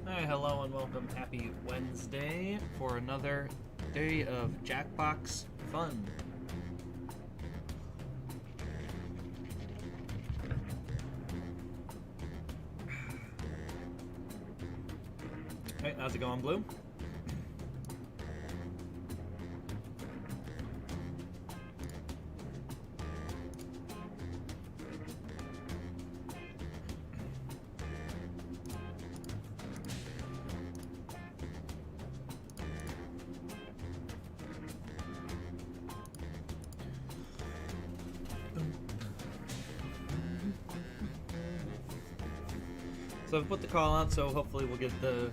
Hi, hello and welcome. Happy Wednesday for another day of Jackbox fun. Hey, how's it going, Blue? So I've put the call out, so hopefully we'll get the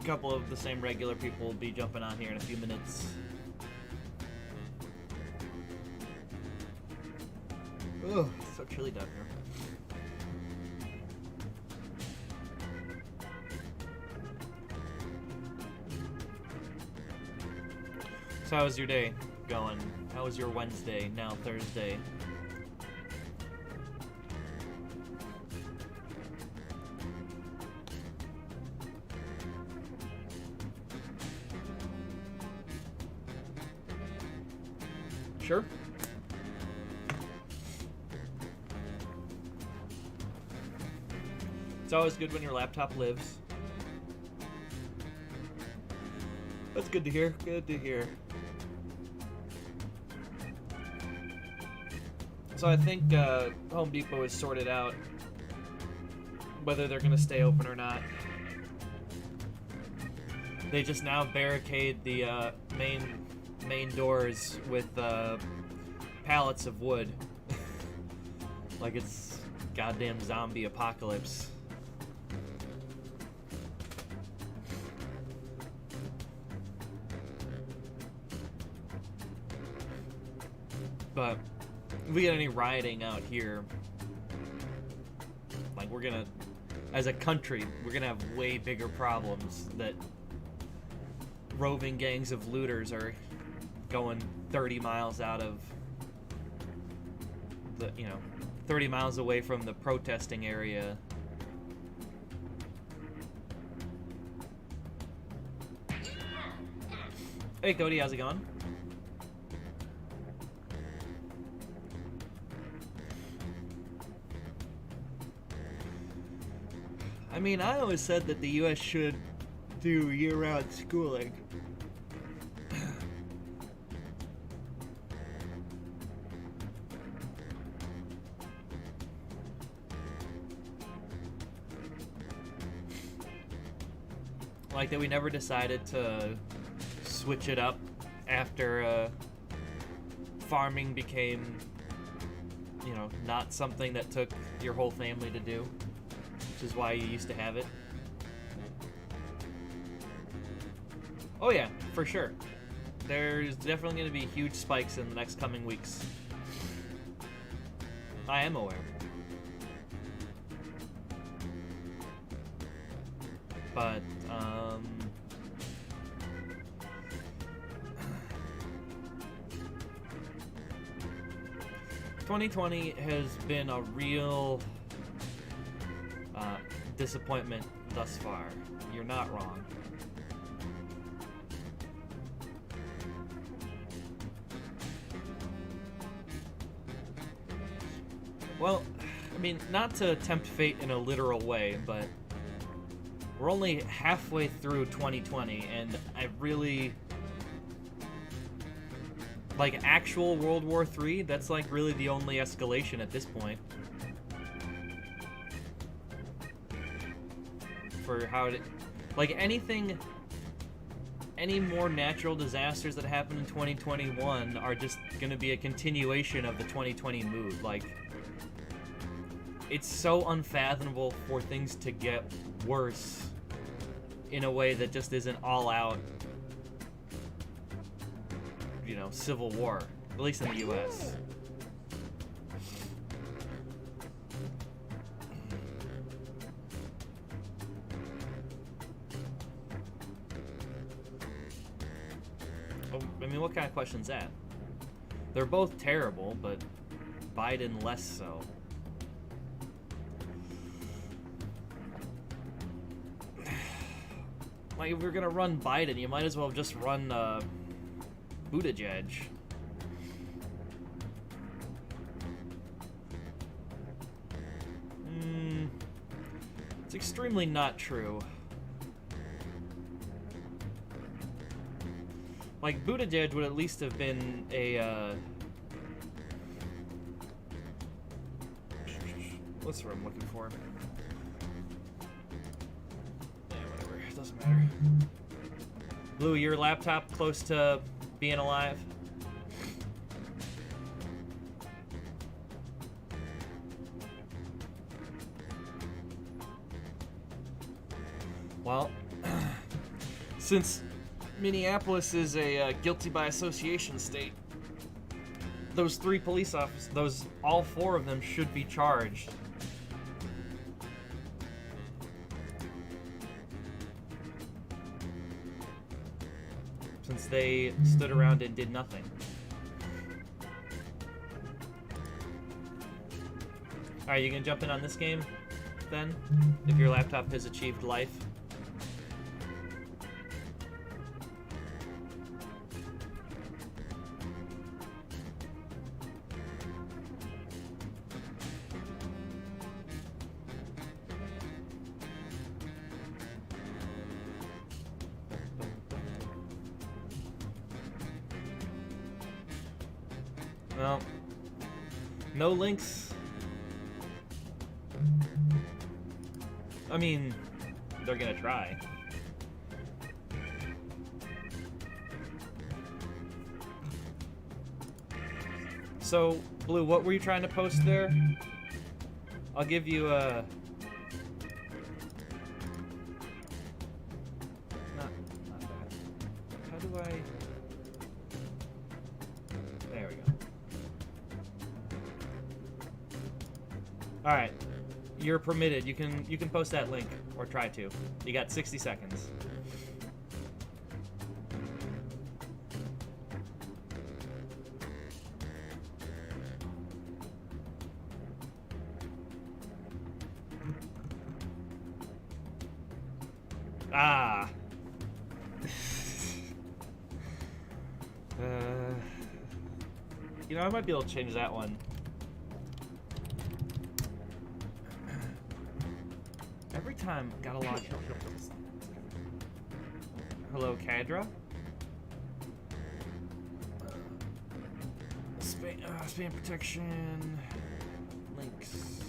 couple of the same regular people will be jumping on here in a few minutes. Ugh, it's so chilly down here. So how was your day going? How was your Wednesday, now Thursday? Sure. It's always good when your laptop lives. That's good to hear. Good to hear. So I think Home Depot has sorted out whether they're going to stay open or not. They just now barricade the main doors with pallets of wood. Like it's goddamn zombie apocalypse. But if we get any rioting out here, like we're gonna, as a country, we're gonna have way bigger problems that roving gangs of looters are going 30 miles out of the, 30 miles away from the protesting area. Hey Cody, how's it going? I mean, I always said that the U.S. should do year-round schooling. Like that we never decided to switch it up after farming became, not something that took your whole family to do, which is why you used to have it. Oh yeah, for sure. There's definitely going to be huge spikes in the next coming weeks. I am aware. But, 2020 has been a real disappointment thus far. You're not wrong. Well, I mean, not to tempt fate in a literal way, but we're only halfway through 2020, and I really... Like, actual World War III, that's, like, really the only escalation at this point. For how it... Like, anything... Any more natural disasters that happen in 2021 are just gonna be a continuation of the 2020 mood. Like, it's so unfathomable for things to get worse in a way that just isn't all out, civil war, at least in the US. Oh, I mean, what kind of question's that? They're both terrible, but Biden less so. Like, if we're gonna run Biden, you might as well just run, Buttigieg. It's extremely not true. Like, Buttigieg would at least have been a, what's the word I'm looking for? Yeah, whatever. It doesn't matter. Blue, your laptop close to being alive? Well, since Minneapolis is a guilty by association state, those 3 police officers, all 4 of them should be charged. Since they stood around and did nothing. Alright, you gonna jump in on this game, then? If your laptop has achieved life? Well, no links. I mean, they're gonna try. So, Blue, what were you trying to post there? I'll give you a... Not that. How do I... There we go. Alright. You're permitted. You can post that link, or try to. You got 60 seconds. Ah. You know, I might be able to change that one. Every time, gotta log in. Hello, Cadra. Spam protection. Links.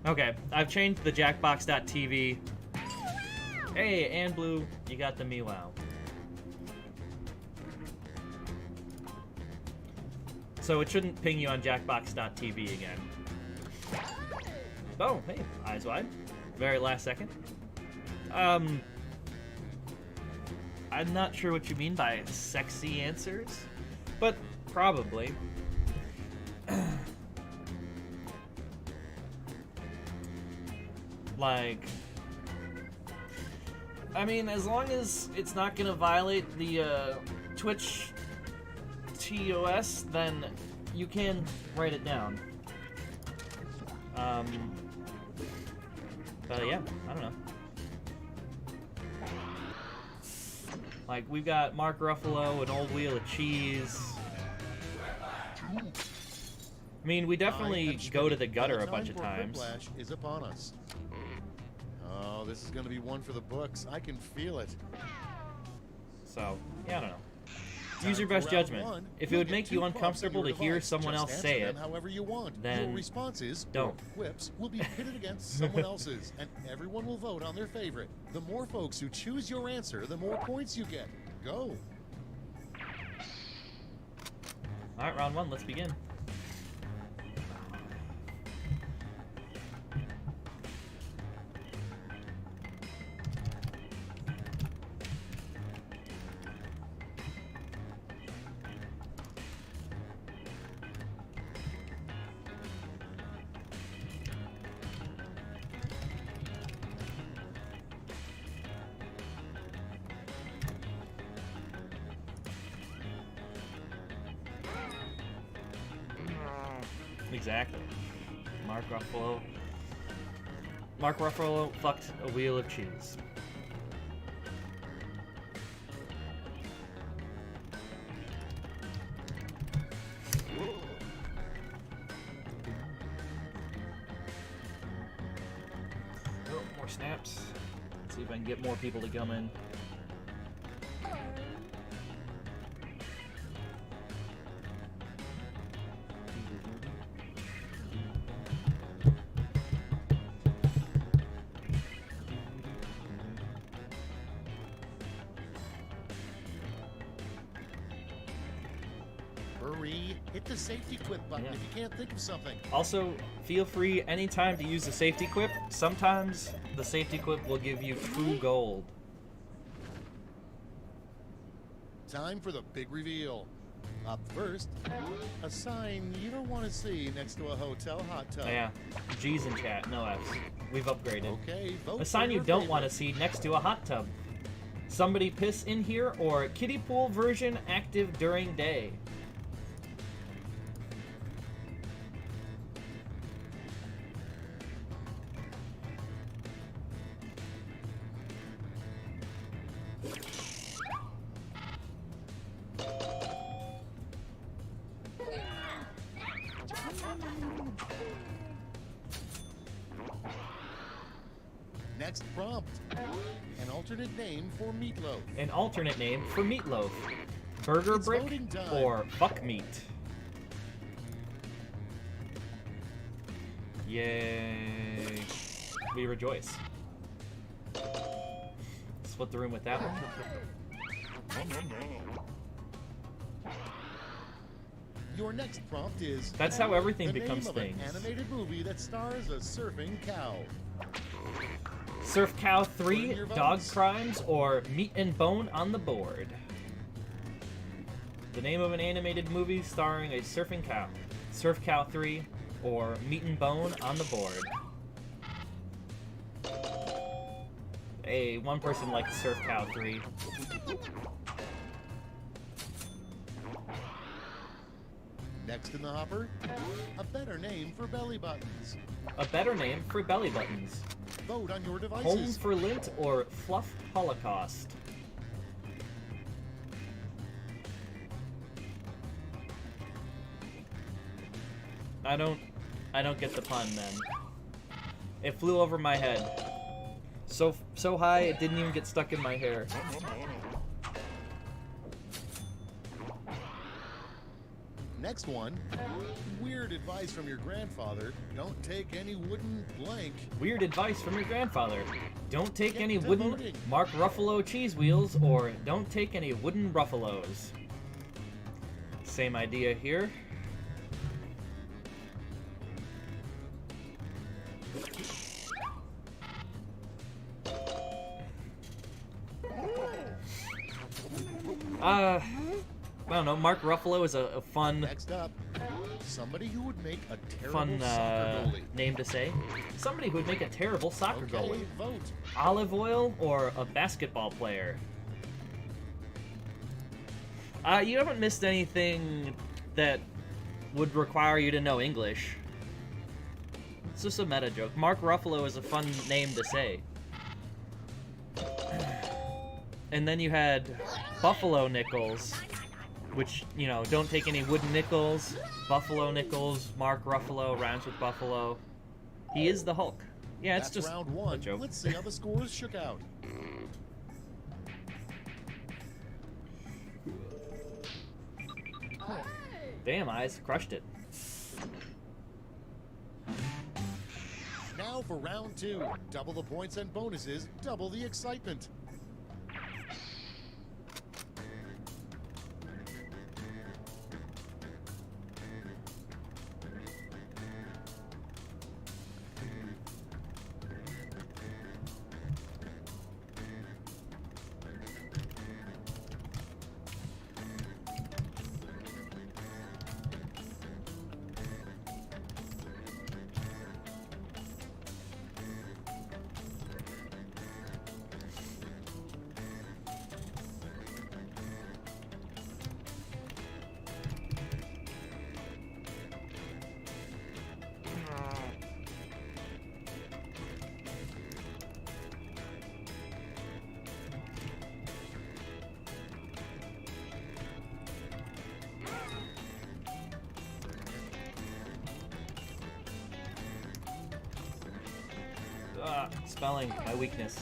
Okay, I've changed the Jackbox.tv. Hey, and Blue, you got the Meow. So it shouldn't ping you on Jackbox.tv again. Oh, hey, eyes wide. Very last second. I'm not sure what you mean by sexy answers, but probably. Like, I mean, as long as it's not gonna violate the Twitch TOS, then you can write it down. But yeah, I don't know. Like, we've got Mark Ruffalo, an old wheel of cheese. I mean, we definitely go to the gutter a bunch of times. Whiplash is upon us. Oh, this is going to be one for the books. I can feel it. So, yeah, I don't know. Use your best judgment. If it would make you uncomfortable to hear someone else say it, however you want. then your responses, don't. Quips will be pitted against someone else's, and everyone will vote on their favorite. The more folks who choose your answer, the more points you get. Go. All right, round 1, let's begin. Exactly. Mark Ruffalo. Mark Ruffalo fucked a wheel of cheese. Oh, more snaps. Let's see if I can get more people to come in. Hurry, hit the safety quit button Yeah. if you can't think of something. Also, feel free anytime to use the safety quip. Sometimes the safety quip will give you 2 gold. Time for the big reveal. Up first, a sign you don't want to see next to a hotel hot tub. Oh, yeah. G's in chat, no F's. We've upgraded. Okay, vote A sign for you your don't want to favorite. see next to a hot tub. Somebody piss in here or kiddie pool version active during day. Next prompt, an alternate name for meatloaf. An alternate name for meatloaf. Burger It's brick voting time. or fuck meat. Yay. We rejoice. Split the room with that one. Your next prompt is That's how everything the becomes name of things. an animated movie that stars a surfing cow. Surf Cow 3, Burn your Dog votes. Crimes, or Meat and Bone on the board. The name of an animated movie starring a surfing cow. Surf Cow 3, or Meat and Bone on the board. Hey, one person liked Surf Cow 3. Next in the hopper, a better name for belly buttons. A better name for belly buttons. Vote on your Home devices. for Lint or Fluff Holocaust. I don't get the pun then. It flew over my head. So high it didn't even get stuck in my hair. Next one, weird advice from your grandfather. Don't take any wooden blank. Weird advice from your grandfather. Don't take Get any to wooden voting. Mark Ruffalo cheese wheels or don't take any wooden Ruffalos. Same idea here. I don't know. Mark Ruffalo is a fun, Next up, somebody who would make a terrible fun soccer goalie. name to say. Somebody who would make a terrible soccer Okay, goalie. vote. Olive oil or a basketball player? You haven't missed anything that would require you to know English. It's just a meta joke. Mark Ruffalo is a fun name to say. And then you had Buffalo Nickels, which, you know, don't take any wooden nickels. Buffalo Nickels, Mark Ruffalo, rhymes with Buffalo. He is the Hulk. Yeah, it's That's just round a one. joke. Let's see how the scores shook out. Damn, Eyes crushed it. Now for round two. Double the points and bonuses, double the excitement. Spelling, my weakness.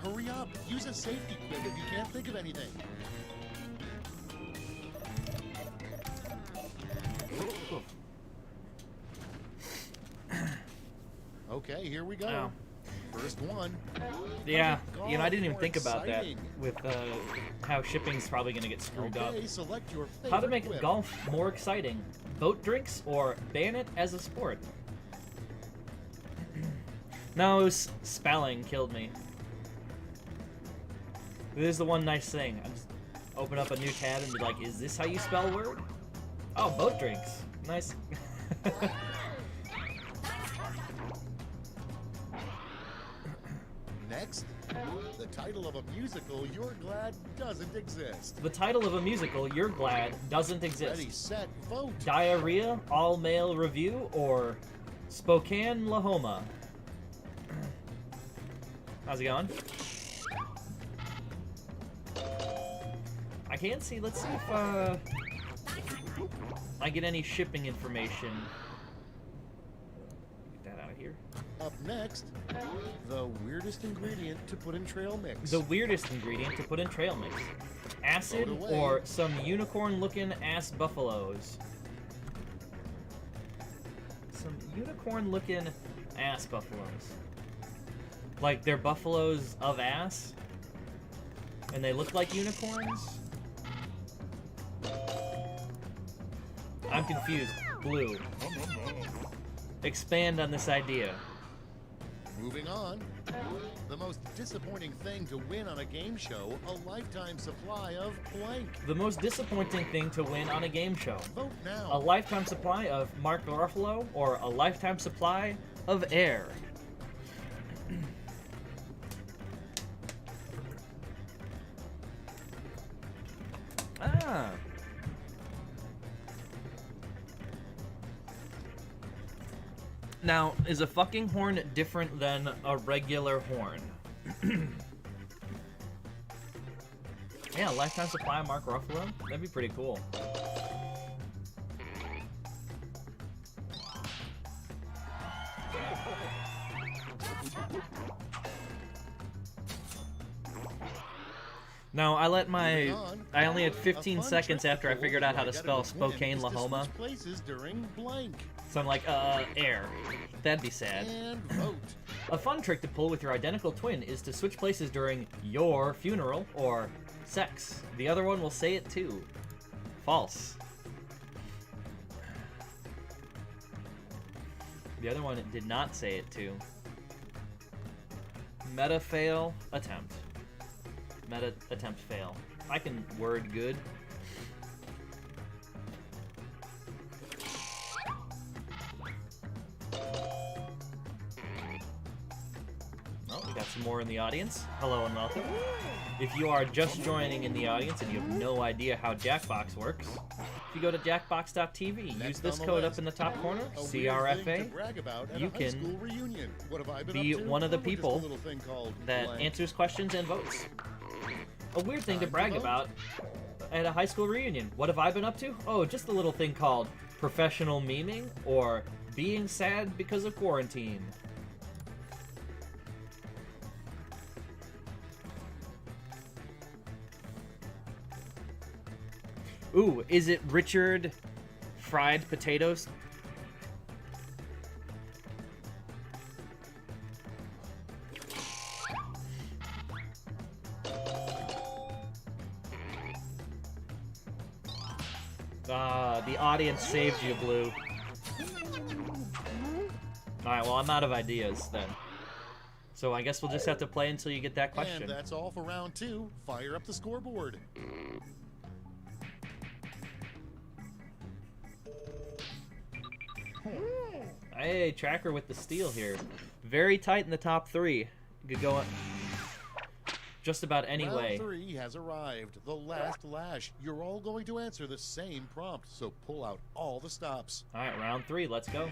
Hurry up! Use a safety quip if you can't think of anything. Okay, here we go. Wow. First one. Yeah, you know, I didn't even More think about that exciting. with how shipping's probably going to get screwed up. Okay, select your favorite How to make quip. golf more exciting. Boat drinks or ban it as a sport? No, it was spelling killed me. This is the one nice thing. I just open up a new tab and be like, is this how you spell word? Oh, boat drinks. Nice. Next, the title of a musical you're glad doesn't exist. The title of a musical you're glad doesn't exist. Ready, set, vote. Diarrhea, All Male Review, or Spokane, Lahoma? How's it going? I can't see. Let's see if I get any shipping information. Get that out of here. Up next, the weirdest ingredient to put in trail mix. The weirdest ingredient to put in trail mix. Acid Vote away. or some unicorn-looking ass buffaloes. Some unicorn-looking ass buffaloes. Like they're buffaloes of ass? And they look like unicorns? I'm confused. Blue. Expand on this idea. Moving on, the most disappointing thing to win on a game show, a lifetime supply of blank. The most disappointing thing to win on a game show. Vote now. A lifetime supply of Mark Ruffalo or a lifetime supply of air. Ah. Now, is a fucking horn different than a regular horn? Yeah, lifetime supply of Mark Ruffalo? That'd be pretty cool. No, I let my... I only had 15 seconds after I figured out how to spell Spokane, Lahoma. Places during blank. So I'm like, air. That'd be sad. And vote. A fun trick to pull with your identical twin is to switch places during your funeral or sex. The other one will say it too. False. The other one did not say it too. Meta fail attempt. Meta attempt fail. I can word good. Oh, we got some more in the audience. Hello and welcome. If you are just joining in the audience and you have no idea how Jackbox works, if you go to jackbox.tv, use this code up in the top corner, CRFA, you can be one of the people that answers questions and votes. A weird thing to brag about at a high school reunion. What have I been up to? Oh, just a little thing called professional memeing or being sad because of quarantine. Ooh, is it Richard Fried Potatoes? The audience saved you, Blue. Alright, well, I'm out of ideas, then. So I guess we'll just have to play until you get that question. And that's all for round 2. Fire up the scoreboard. Hey, Tracker with the steal here. Very tight in the top 3. You could go just about any Round way. 3 has arrived. The last lash. You're all going to answer the same prompt, so pull out all the stops. All right, round 3. Let's go.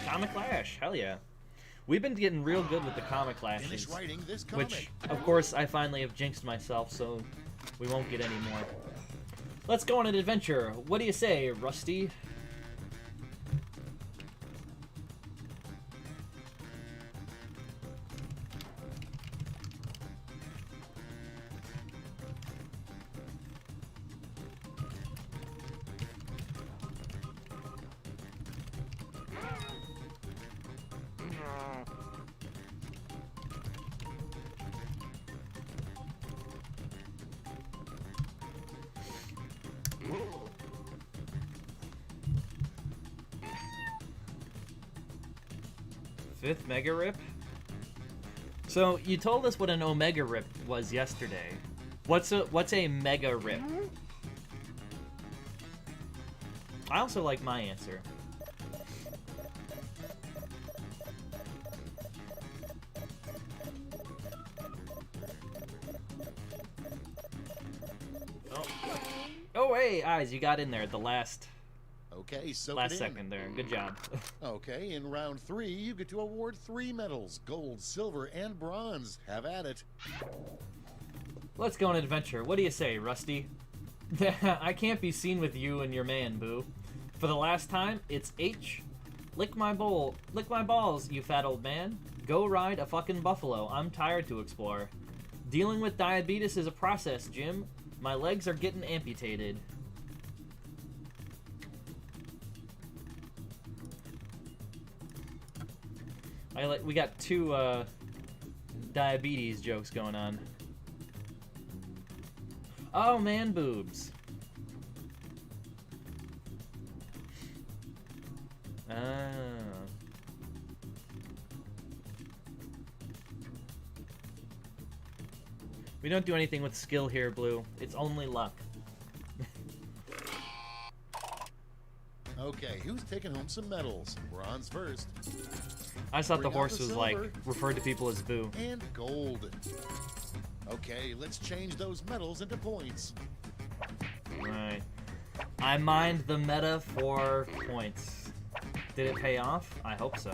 Comic Lash. Hell yeah. We've been getting real good with the Comic Lashes. Finish writing this comic. Which, of course, I finally have jinxed myself, so we won't get any more. Let's go on an adventure. What do you say, Rusty? Fifth Mega Rip? So, you told us what an Omega Rip was yesterday. What's a Mega Rip? I also like my answer. Oh, hey, Eyes, you got in there at the last Okay, soak last it in. second there. Good job. Okay, in round 3, you get to award 3 medals: gold, silver, and bronze. Have at it. Let's go on an adventure. What do you say, Rusty? I can't be seen with you and your man, boo. For the last time, it's H. Lick my balls, you fat old man. Go ride a fucking buffalo. I'm tired to explore. Dealing with diabetes is a process, Jim. My legs are getting amputated. We got two diabetes jokes going on. Oh, man boobs. Ah. We don't do anything with skill here, Blue. It's only luck. Okay, who's taking home some medals? Bronze first. I just thought the Bring out horse the was like silver. referred to people as Boo. And gold. Okay, let's change those medals into points. Right. I mined the meta for points. Did it pay off? I hope so.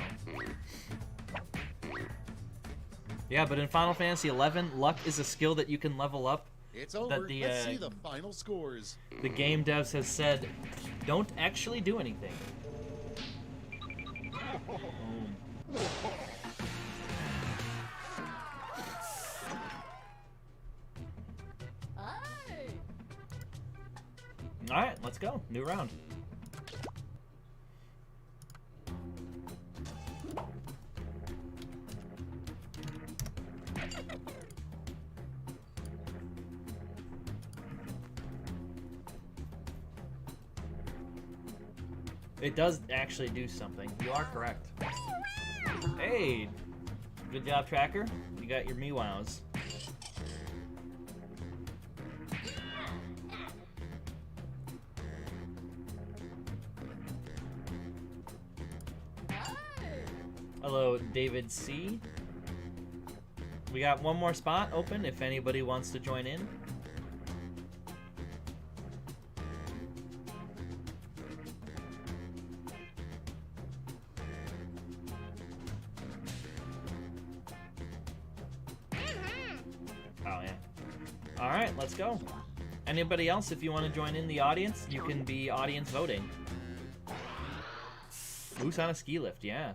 Yeah, but in Final Fantasy XI, luck is a skill that you can level up. It's over. The, Let's see the final scores. The game devs has said, don't actually do anything. Alright, let's go. New round. It does actually do something. You are correct. Hey! Good job, Tracker. You got your Mewows. Hello, David C. We got one more spot open if anybody wants to join in. Oh, yeah. Alright, let's go. Anybody else, if you want to join in the audience, you can be audience voting. Moose on a ski lift, yeah.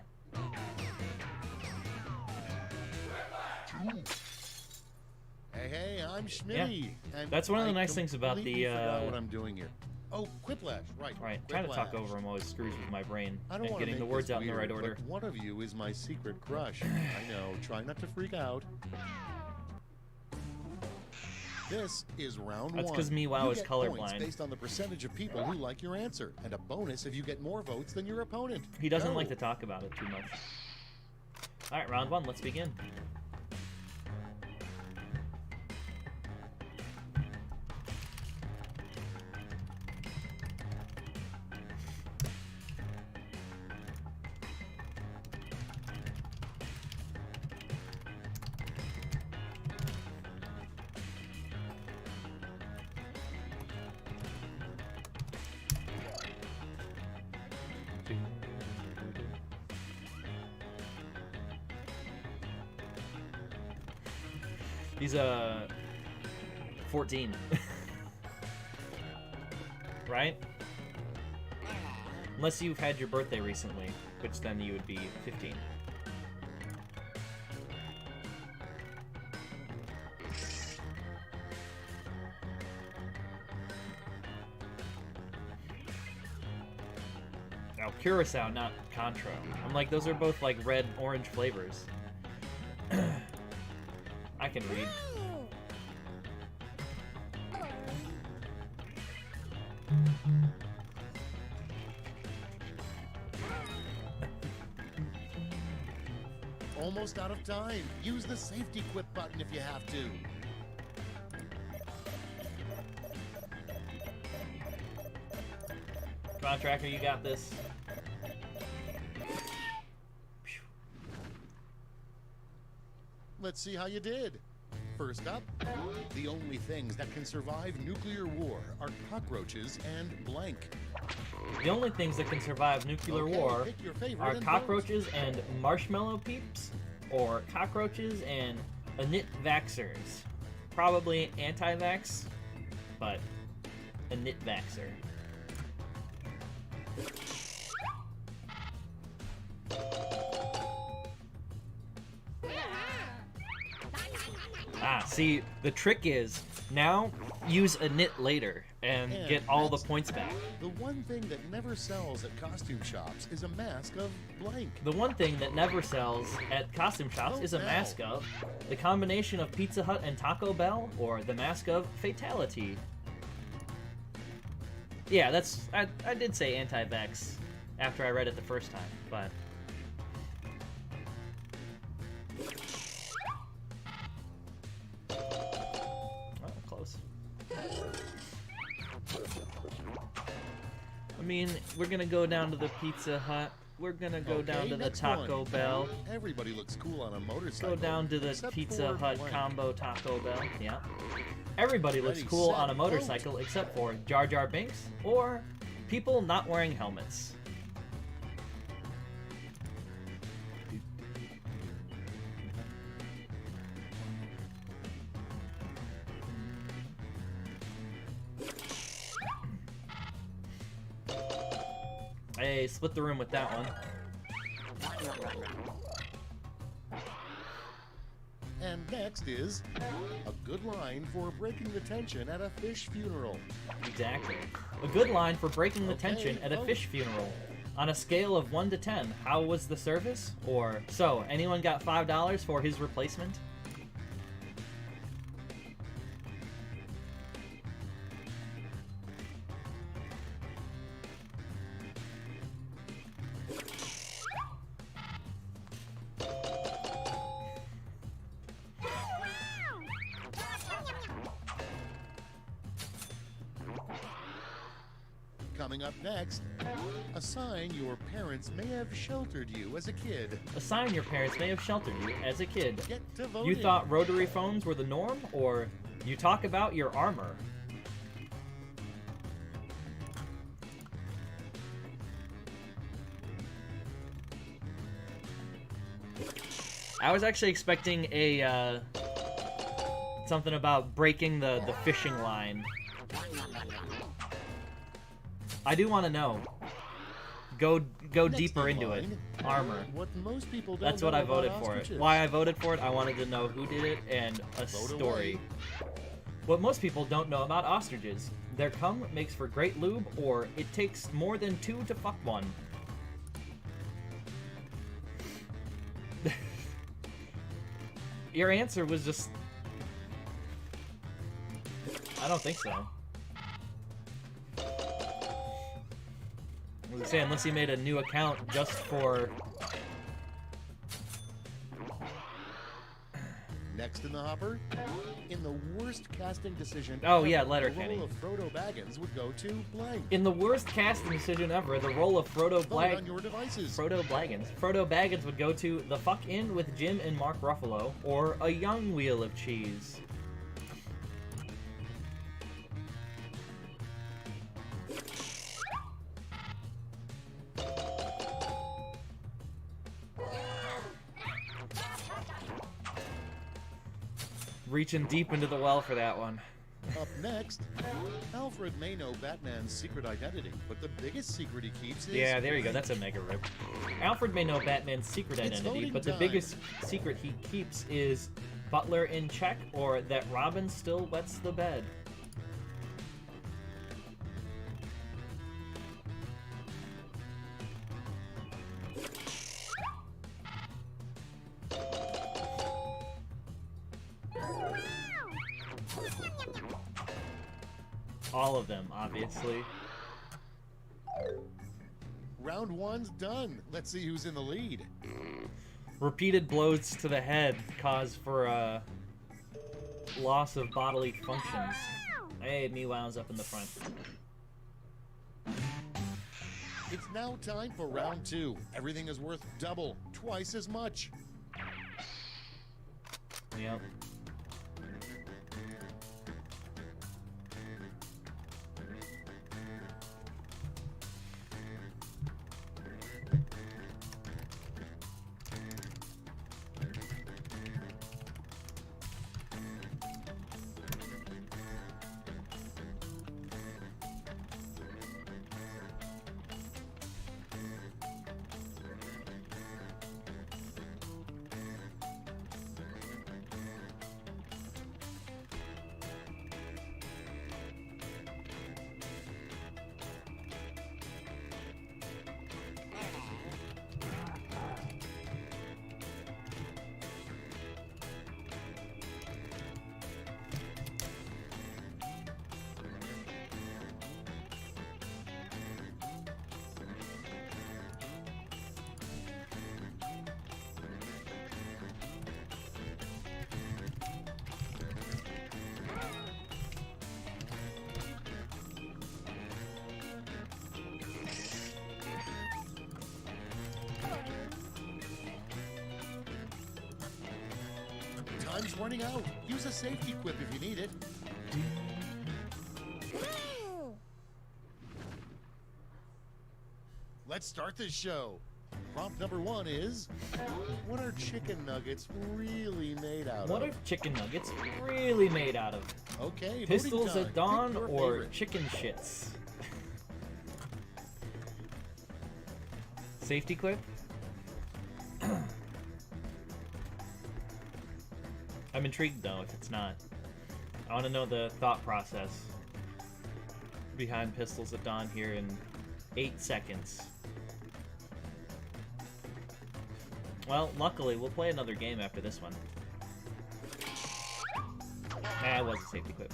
Hey, I'm Schmitty. And That's one of the I nice things about completely the, forgot what I'm doing here. Oh, Quiplash, right. Right, trying to talk Quiplash. over him always screws with my brain I don't and want to getting make the words this out in the right weird, order. but one of you is my secret crush. I know. Try not to freak out. This is round That's one. 'cause Mewow You is get points colorblind. based on the percentage of people who like your answer, and a bonus if you get more votes than your opponent. He doesn't Go. like to talk about it too much. Alright, round one, let's begin. He's 14. Right? Unless you've had your birthday recently, which then you would be 15. Oh, Curacao, not Contro. I'm like, those are both like red, orange flavors. I can read. Almost out of time. Use the safety quit button if you have to. Come on, Tracker, you got this. Let's see how you did. First up, the only things that can survive nuclear war are cockroaches and blank. The only things that can survive nuclear Okay, war pick your favorite are and cockroaches and marshmallow peeps, or cockroaches and anti-vaxxers. Probably anti-vax, but anti-vaxxer. Ah, see, the trick is now use a knit later and get all the points back. The one thing that never sells at costume shops is a mask of blank. The one thing that never sells at costume shops is a mask of the combination of Pizza Hut and Taco Bell, or the mask of fatality. Yeah, that's I did say anti-vax after I read it the first time, but oh, close. I mean, we're gonna go down to the Pizza Hut. We're gonna go down to the next Taco one. Bell. Everybody looks cool on a motorcycle. Go down to the except Pizza for Hut blank. combo Taco Bell. Yeah. Everybody looks Ready, cool set, on a vote. motorcycle except for Jar Jar Binks or people not wearing helmets. Hey, split the room with that one. And next is a good line for breaking the tension at a fish funeral. Exactly. A good line for breaking the Okay, tension at a vote. fish funeral. On a scale of 1 to 10, how was the service? Or, so, anyone got $5 for his replacement? Coming up next, a sign your parents may have sheltered you as a kid. A sign your parents may have sheltered you as a kid. Get to voting. You thought rotary phones were the norm, or you talk about your armor? I was actually expecting a something about breaking the fishing line. I do want to know. Go Next deeper in into it. line, Armor. What most people don't That's what know I voted about for it. ostriches. Why I voted for it, I wanted to know who did it and a Vote story. away. What most people don't know about ostriches. Their cum makes for great lube, or it takes more than 2 to fuck one. Your answer was just... I don't think so. I was gonna say, unless he made a new account just for... Next in the hopper, in the worst casting decision Oh, ever, yeah, the Letterkenny. role of Frodo Baggins would go to blank. In the worst casting decision ever, the role of Vote on your devices. Frodo Baggins would go to The Fuck In with Jim and Mark Ruffalo, or A Young Wheel of Cheese. Reaching deep into the well for that one. Up next, Alfred may know Batman's secret identity, but the biggest secret he keeps is... Yeah, there you go. That's a mega rip. Alfred may know Batman's secret It's identity, voting but the time. biggest secret he keeps is Butler in check or that Robin still wets the bed. All of them, obviously. Round one's done. Let's see who's in the lead. Repeated blows to the head cause for loss of bodily functions. Hey, Meowow's up in the front. It's now time for round two. Everything is worth double, twice as much. Yep. Time's running out. Use a safety quip if you need it. Let's start this show. Prompt number one is, what are chicken nuggets really made out What of? are chicken nuggets really made out of? Okay, voting Pistols time. at dawn Pick your or favorite. chicken shits? Safety clip? I'm intrigued though if it's not. I want to know the thought process behind Pistols at Dawn here in 8 seconds. Well, luckily, we'll play another game after this one. Ah, it was a safety clip.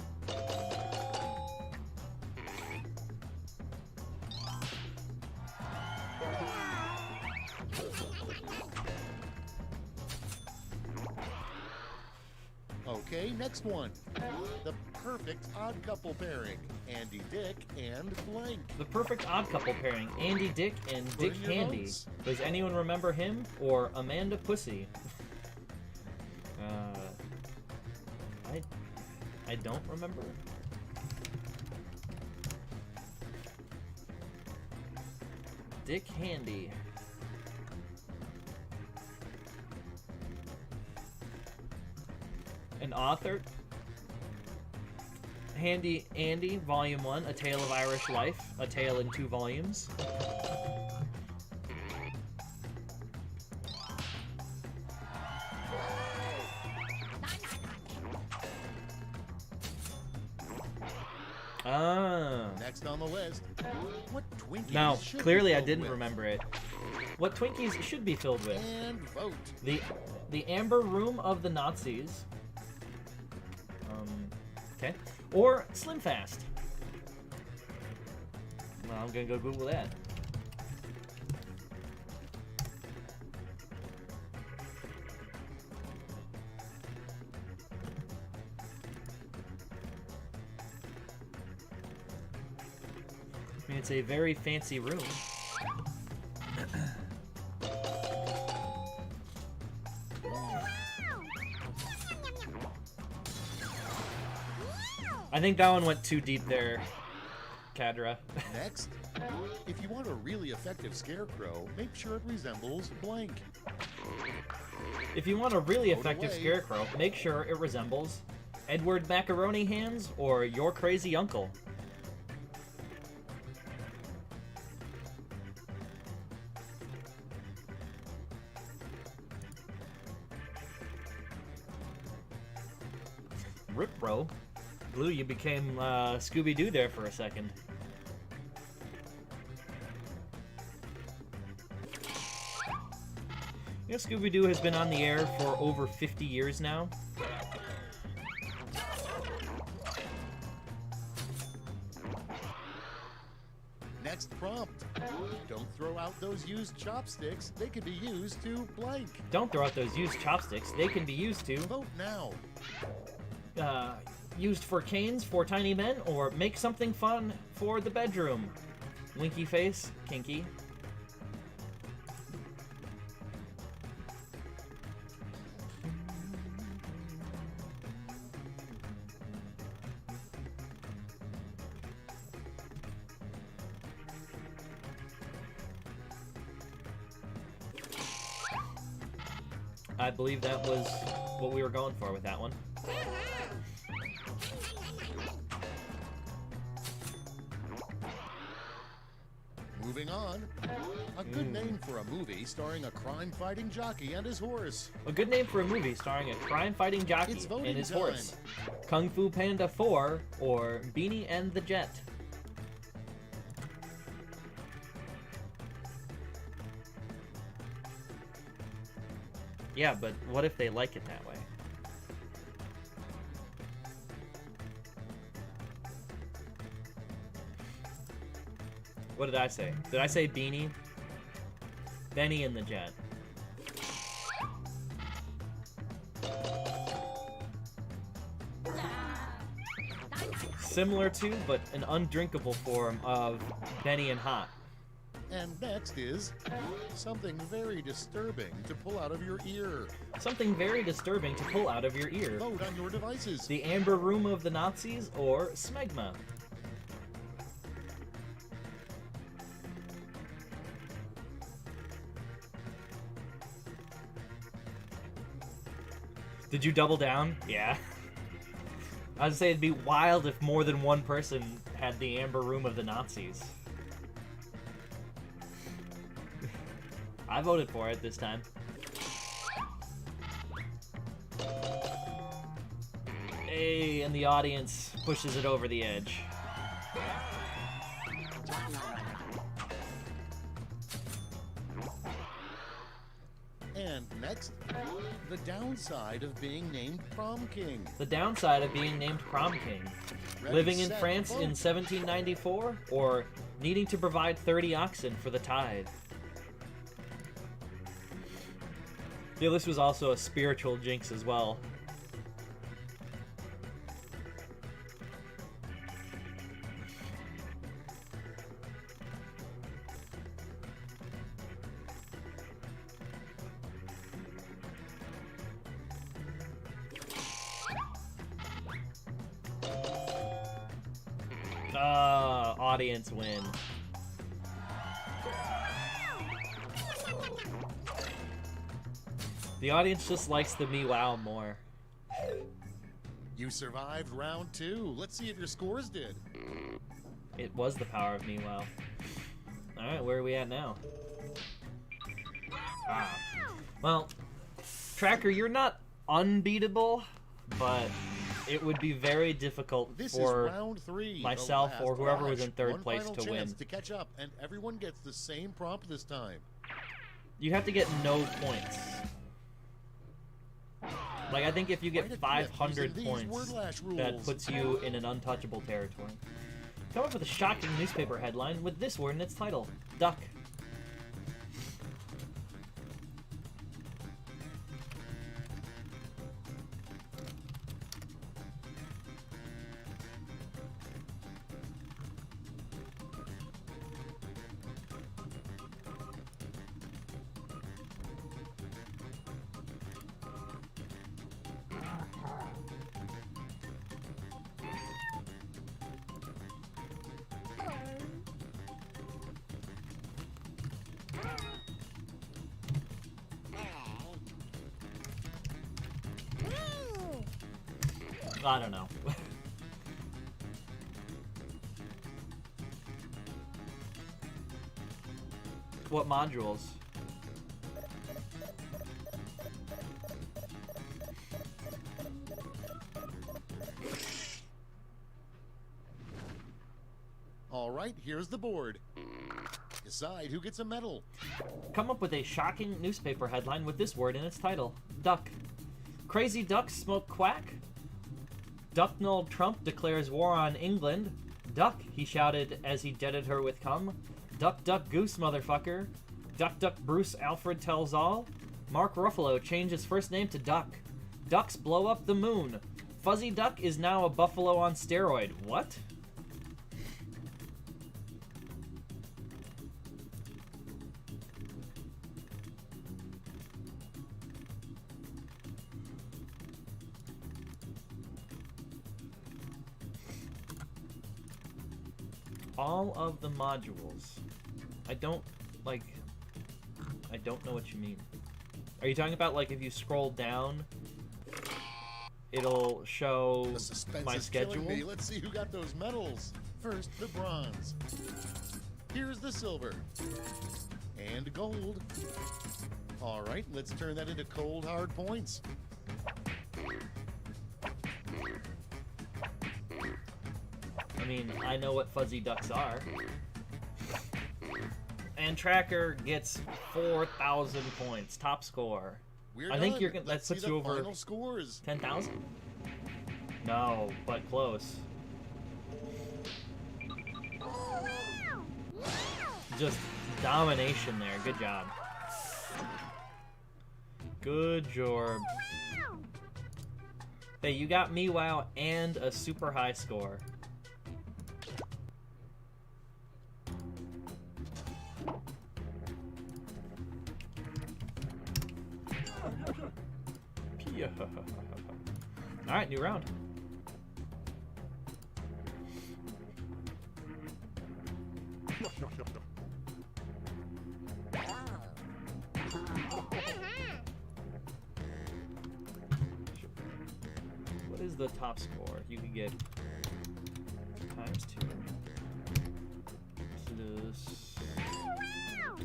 Okay, next one. The perfect odd couple pairing. Andy Dick and blank. The perfect odd couple pairing, Andy Dick and Put Dick in your Handy. votes. Does anyone remember him or Amanda Pussy? I don't remember. Dick Handy. An author? Handy Andy, Volume 1, A Tale of Irish Life, a tale in 2 volumes. Ah. Next on the list, what Twinkies Now, should be clearly I filled didn't with? remember it. What Twinkies should be filled with? And vote. The Amber Room of the Nazis. Okay. Or Slim Fast. Well, I'm gonna go Google that. I mean, it's a very fancy room. I think that one went too deep there, Kadra. Next, if you want a really effective scarecrow, make sure it resembles blank. If you want a really Vote effective away. scarecrow, make sure it resembles Edward Macaroni Hands or Your Crazy Uncle. Rip, bro. Blue, you became Scooby-Doo there for a second. You know, Scooby-Doo has been on the air for over 50 years now. Next prompt. Don't throw out those used chopsticks. They can be used to blank. Don't throw out those used chopsticks. They can be used to... Vote now. Used for canes for tiny men, or make something fun for the bedroom. Winky face, kinky. I believe that was what we were going for with that one. Moving on. A good name for a movie starring a crime-fighting jockey and his horse. A good name for a movie starring a crime-fighting jockey It's voting and his time. horse. Kung Fu Panda 4 or Beanie and the Jet. Yeah, but what if they like it that way? What did I say? Did I say Beanie? Benny and the Jet. Similar to, but an undrinkable form of Benny and Hot. And next is something very disturbing to pull out of your ear. Something very disturbing to pull out of your ear. Vote on your devices. The Amber Room of the Nazis or Smegma. Did you double down? Yeah. I was say it'd be wild if more than one person had the Amber Room of the Nazis. I voted for it this time. Hey, and the audience pushes it over the edge. And next, the downside of being named Prom King. The downside of being named Prom King. Ready, Living in set, France vote. in 1794, or needing to provide 30 oxen for the tide. Yeah, this was also a spiritual jinx as well. Audience win. The audience just likes the Meow more. You survived round 2. Let's see if your scores did. It was the power of Meow. Alright, where are we at now? Well, Tracker, you're not unbeatable, but it would be very difficult This for is round 3. myself the last or whoever was flash. in third One place final to chance win. to catch up, and everyone gets the same prompt this time. You have to get no points. Like, I think if you Quite a get grip 500 using these points, wordlash that rules. puts you in an untouchable territory. Come up with a shocking newspaper headline with this word in its title: duck. I don't know. What modules? All right, here's the board. Decide who gets a medal. Come up with a shocking newspaper headline with this word in its title. Duck. Crazy ducks smoke quack. Donald Trump declares war on England. Duck, he shouted as he jetted her with cum. Duck, duck, goose, motherfucker. Duck, duck, Bruce Alfred tells all. Mark Ruffalo changes first name to Duck. Ducks blow up the moon. Fuzzy Duck is now a buffalo on steroid. What? All of the modules. I don't know what you mean. Are you talking about like if you scroll down, it'll show The suspense my is schedule? killing me. Let's see who got those medals. First, the bronze. Here's the silver. And gold. All right, let's turn that into cold, hard points. I mean, I know what fuzzy ducks are. And Tracker gets 4,000 points, top score. We're I think done. you're gonna. That Let's see puts the you over final scores. 10,000. No, but close. Just domination there. Good job. Good job. Hey, you got me wow and a super high score. All right, new round. What is the top score? You could get times 2. This.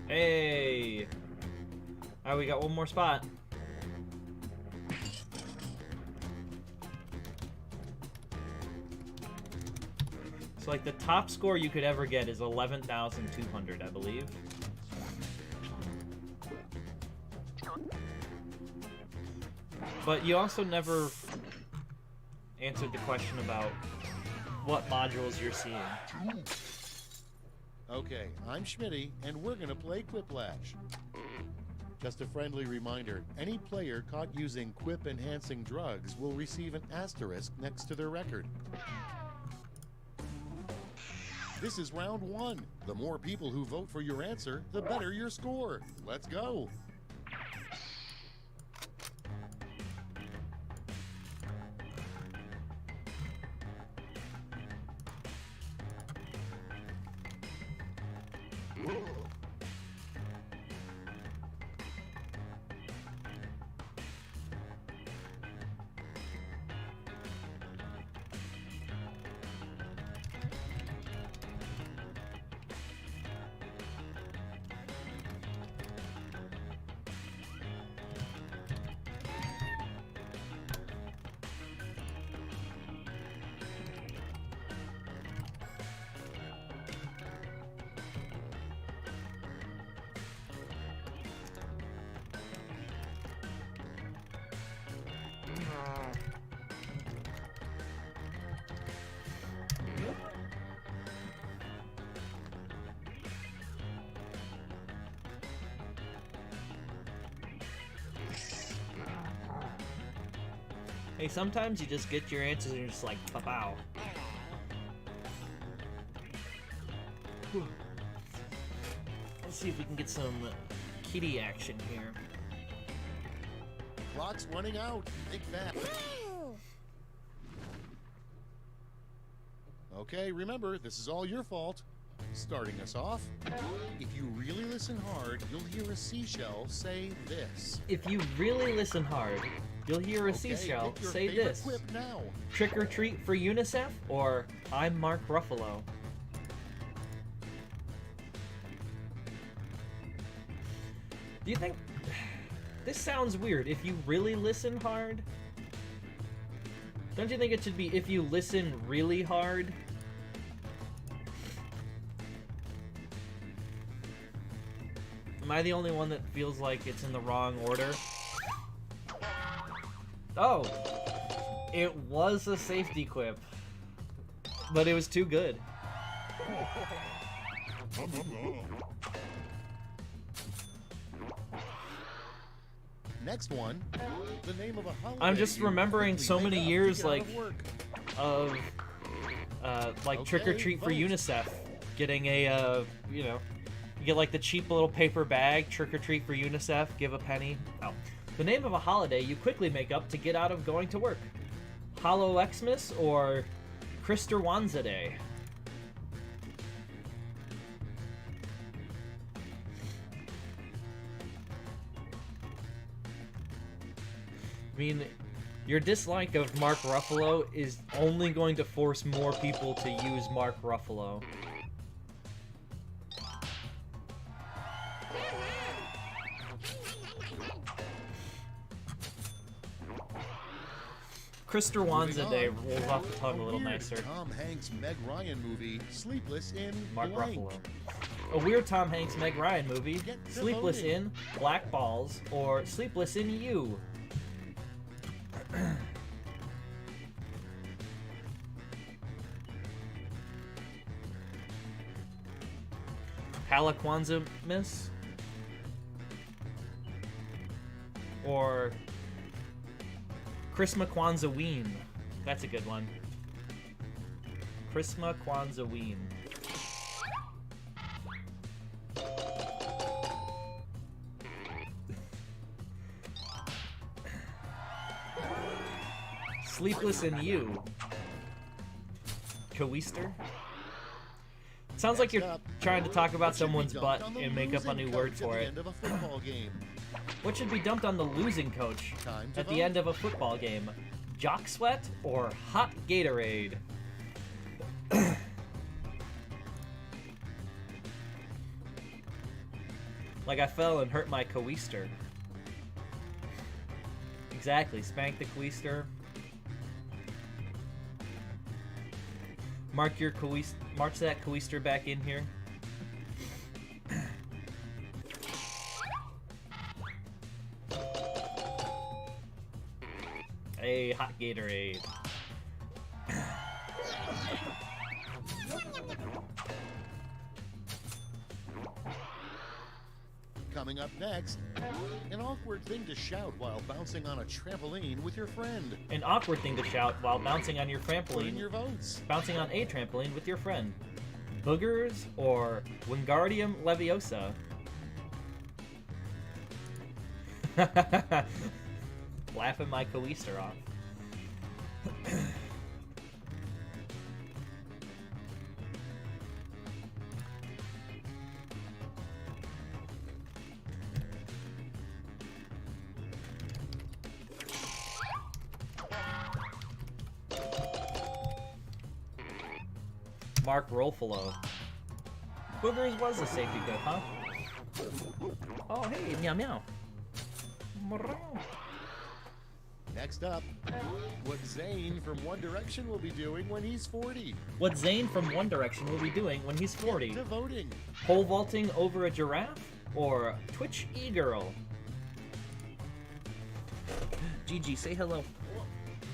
Hey! All right, we got one more spot. So, like, the top score you could ever get is 11,200, I believe. But you also never answered the question about what modules you're seeing. Okay, I'm Schmitty, and we're gonna play Quiplash. Just a friendly reminder, any player caught using quip-enhancing drugs will receive an asterisk next to their record. This is round 1. The more people who vote for your answer, the better your score. Let's go. Hey, sometimes you just get your answers and you're just like, pow. Let's see if we can get some kitty action here. Clock's running out. Think fast. Okay, remember, this is all your fault. Starting us off, if you really listen hard, you'll hear a seashell say this. If you really listen hard, You'll hear a Okay, seashell pick your say favorite this. quip now. Trick or treat for UNICEF, or I'm Mark Ruffalo. Do you think... This sounds weird. If you really listen hard... Don't you think it should be if you listen really hard? Am I the only one that feels like it's in the wrong order? Oh! It was a safety quip. But it was too good. Next one, the name of a holiday. I'm just you remembering quickly so make many up to years, get out like, of work. of like Okay, trick or treat for vote. UNICEF, getting a you know, you get like the cheap little paper bag, trick or treat for UNICEF, give a penny. Oh, the name of a holiday you quickly make up to get out of going to work. Hollow Xmas or Christerwanza Day. I mean, your dislike of Mark Ruffalo is only going to force more people to use Mark Ruffalo. Christerwanza Day rolls off the tongue a little weird nicer. Tom Hanks Meg Ryan movie, Sleepless in Mark blank. Ruffalo. A weird Tom Hanks Meg Ryan movie, Get to Sleepless voting. in Black Balls or Sleepless in You. Halakwanza Miss? Or Chrisma Kwanzaa Ween. That's a good one. Chrisma Kwanzaa Ween. Sleepless in You. Coeaster? Sounds like Next you're up, trying to talk about what should be someone's dumped butt on the and make up a losing new word coach at for the it. end of a football game? What should be dumped on the losing coach Time to at the vote. end of a football game? Jock sweat or hot Gatorade? Like I fell and hurt my coeaster. Exactly, spank the coeaster. Mark your march that coeaster back in here. A hot Gatorade. Coming up next, an awkward thing to shout while bouncing on a trampoline with your friend. An awkward thing to shout while bouncing on your Put in trampoline. your votes. Bouncing on a trampoline with your friend. Boogers or Wingardium Leviosa? Laughing my coeaster off. Mark Ruffalo. Boogers was a safety good, huh? Oh, hey, meow meow. Next up, what Zayn from One Direction will be doing when he's 40. What Zayn from One Direction will be doing when he's 40. To voting. Pole vaulting over a giraffe or Twitch e-girl? Gigi, say hello.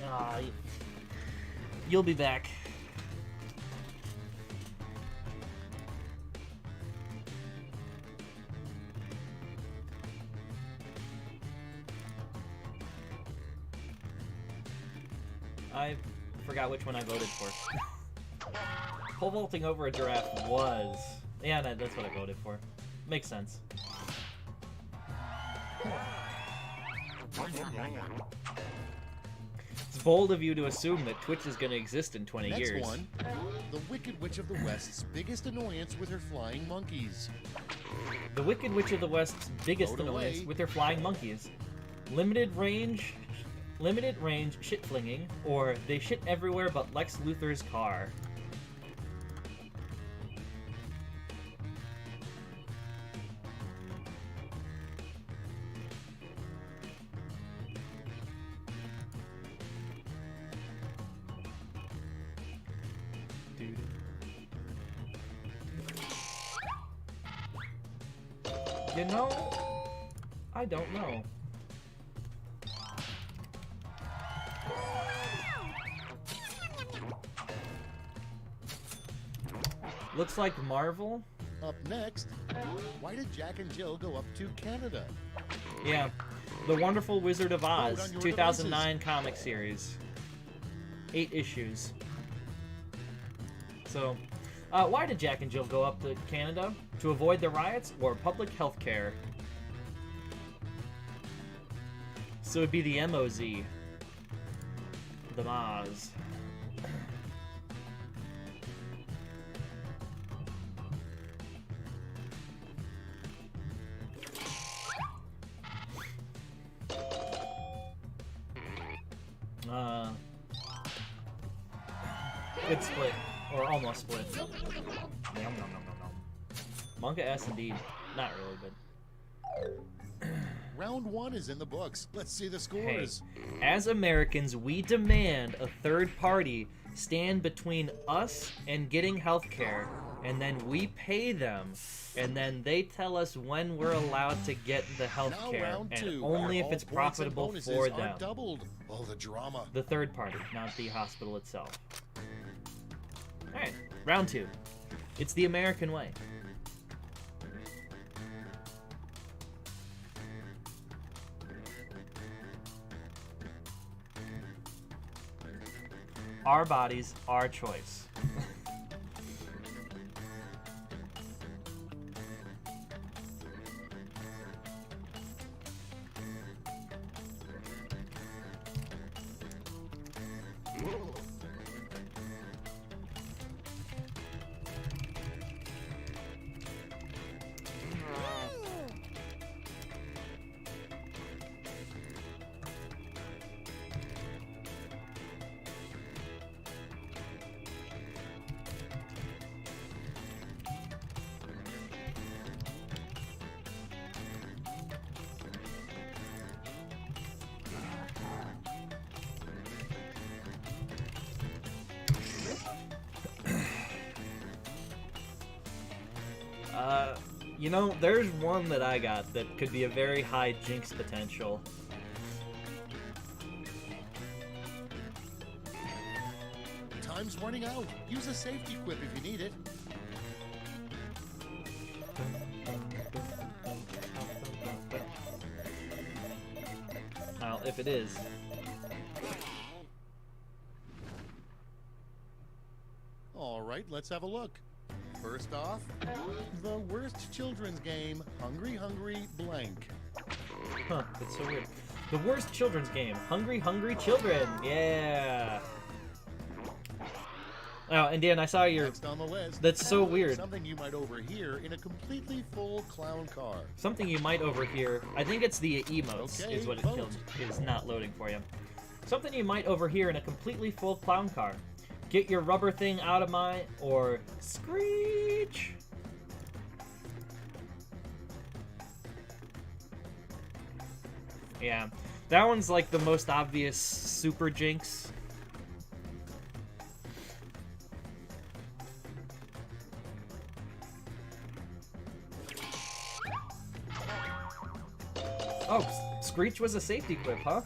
Ah, you'll be back. I forgot which one I voted for. Pole vaulting over a giraffe was... Yeah, that's what I voted for. Makes sense. It's bold of you to assume that Twitch is going to exist in 20 Next years. one, the Wicked Witch of the West's biggest annoyance with her flying monkeys. The Wicked Witch of the West's biggest Vote annoyance away. with her flying monkeys. Limited range limited range shit flinging, or they shit everywhere but Lex Luthor's car. You know, I don't know. Looks like Marvel. Up next, why did Jack and Jill go up to Canada? Yeah, The Wonderful Wizard of Oz, on your 2009 comic series. 8 issues. So, why did Jack and Jill go up to Canada? To avoid the riots or public health care? So it'd be the MOZ. The Moz. Good split. Or almost split. Nom, nom, nom, nom, nom. Manga S indeed. Not really, but... Round 1 is in the books. Let's see the scores. Hey, as Americans, we demand a third party stand between us and getting health care, and then we pay them, and then they tell us when we're allowed to get the health Now care, round and 2, only where if it's all points and profitable bonuses for are them. doubled. Oh, the drama. The third party, not the hospital itself. Alright, round 2. It's the American way. Our bodies, our choice. You know, there's one that I got that could be a very high jinx potential. Time's running out. Use a safety quip if you need it. Well, if it is. All right, let's have a look. First off, the worst children's game, Hungry Hungry Blank. Huh, that's so weird. The worst children's game, Hungry Hungry Children. Yeah. Oh, and Dan, I saw your... Next on the list. That's so weird. Something you might overhear in a completely full clown car. Something you might overhear. I think it's the emotes Okay, is what it vote. killed. Is not loading for you. Something you might overhear in a completely full clown car. Get your rubber thing out of my... or screech. Yeah. That one's like the most obvious super jinx. Oh, Screech was a safety quip, huh?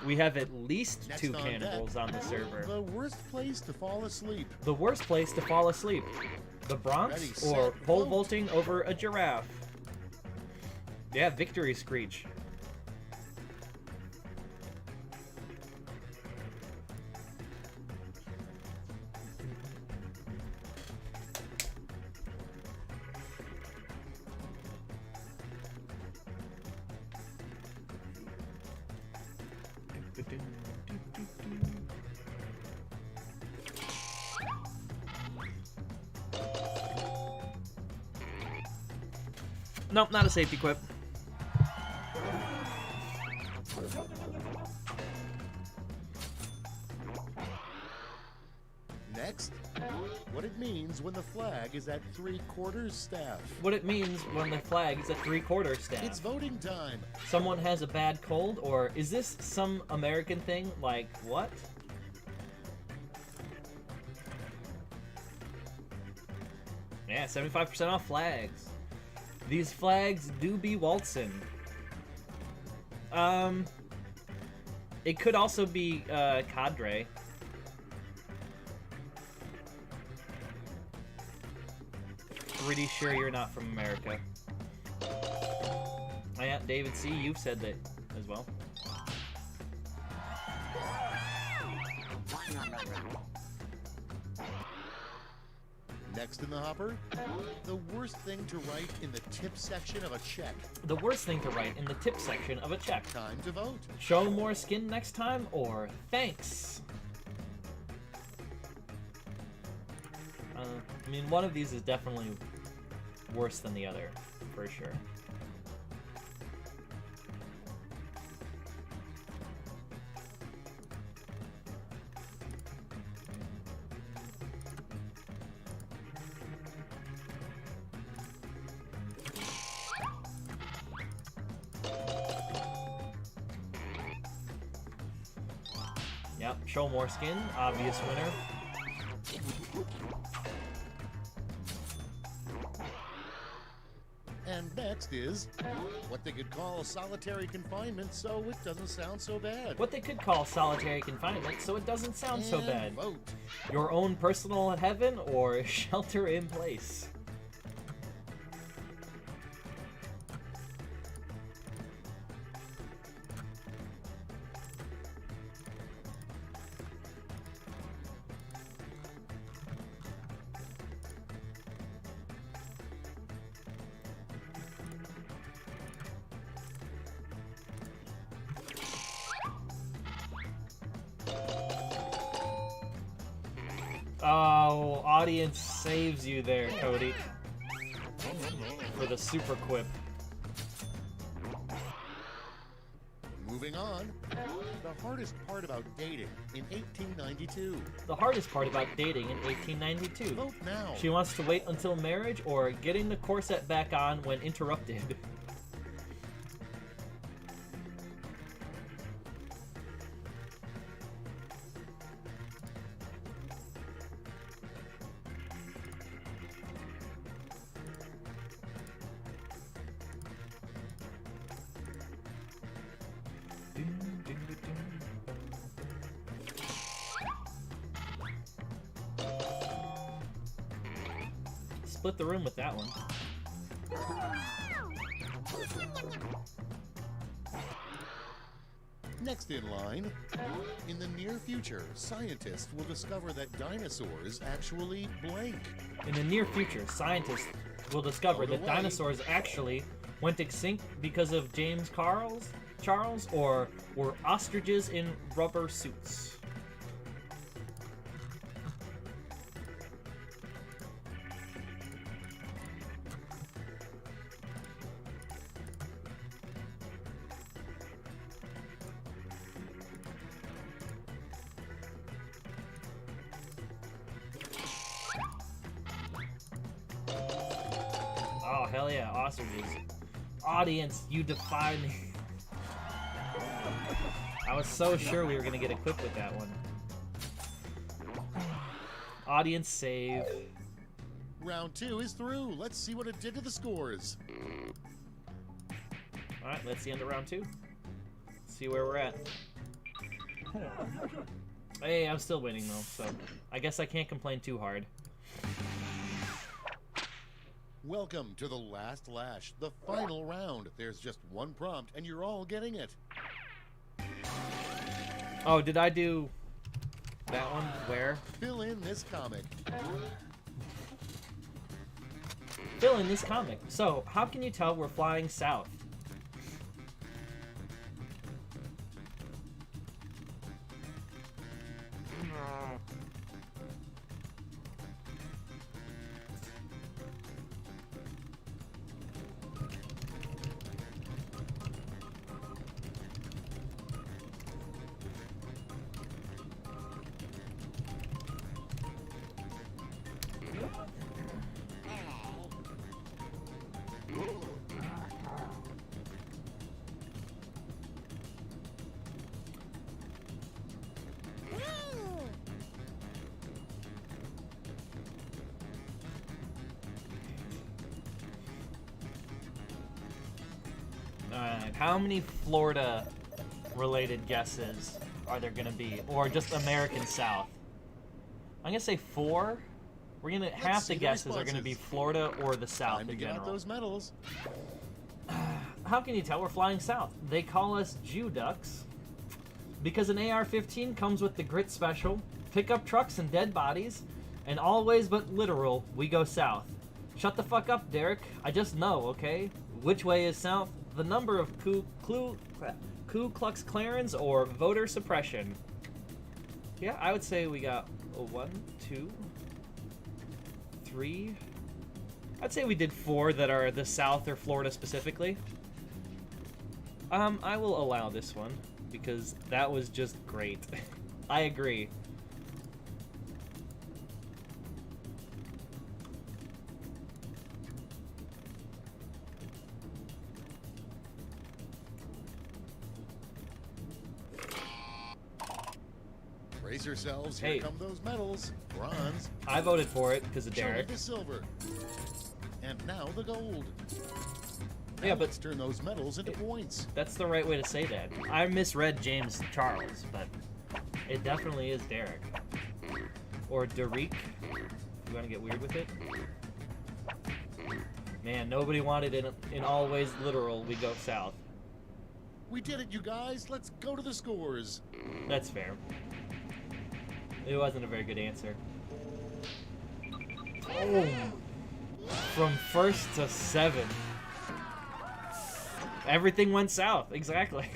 We have at least Next 2 on cannibals deck, on the server. The worst place to fall asleep. The worst place to fall asleep. The Bronx Ready, or set, pole vote. vaulting over a giraffe. Yeah, victory Screech. Nope, not a safety quip. Next, what it means when the flag is at 3/4 staff. What it means when the flag is at 3/4 staff. It's voting time. Someone has a bad cold, or is this some American thing? Like, what? Yeah, 75% off flags. These flags do be waltzing. It could also be, cadre. Pretty sure you're not from America. Oh yeah, David C., you've said that as well. Next in the hopper, the worst thing to write in the tip section of a check. The worst thing to write in the tip section of a check. Time to vote. Show more skin next time, or thanks. I mean, one of these is definitely worse than the other, for sure. Yep, show more skin, obvious winner. And next is what they could call solitary confinement, so it doesn't sound so bad. What they could call solitary confinement, so it doesn't sound so And bad. Vote. Your own personal heaven or shelter in place. Oh, audience saves you there, Cody. For the super quip. Moving on, the hardest part about dating in 1892. The hardest part about dating in 1892. Vote now. She wants to wait until marriage or getting the corset back on when interrupted. Split the room with that one. Next in line, in the near future, scientists will discover that dinosaurs actually blank. In the near future, scientists will discover that away. dinosaurs actually went extinct because of James Charles, or were ostriches in rubber suits. Oh, hell yeah, ostriches. Audience, you defy me. I was so sure we were gonna get equipped with that one. Audience save. Round 2 is through. Let's see what it did to the scores. Alright, that's the end of round 2. See where we're at. Hey, I'm still winning though, so I guess I can't complain too hard. Welcome to the last lash, the final round. There's just one prompt, and you're all getting it. Oh, did I do that one? Where? Fill in this comic. Fill in this comic. So, how can you tell we're flying south? Alright, how many Florida-related guesses are there gonna be? Or just American South? I'm gonna say 4. We're gonna half the guesses are gonna be Florida or the South Time to in get out general. those medals. How can you tell we're flying south? They call us Jew ducks because an AR-15 comes with the grit special, pickup trucks and dead bodies, and always but literal, we go south. Shut the fuck up, Derek. I just know, okay? Which way is south? The number of Ku Klux Klarens or voter suppression. Yeah, I would say we got 1, 2, 3. I'd say we did 4 that are the South or Florida specifically. I will allow this one because that was just great. I agree. Brace yourselves. Hey. Here come those medals. Bronze. I voted for it because of Show me Derek. the silver. And now the gold. Now Yeah, but let's turn those medals into points. that's the right way to say that. I misread James Charles, but it definitely is Derek. Or Derek. You want to get weird with it? Man, nobody wanted it in always literal, we go south. We did it, you guys. Let's go to the scores. That's fair. It wasn't a very good answer. Oh! From 1st to 7th. Everything went south, exactly.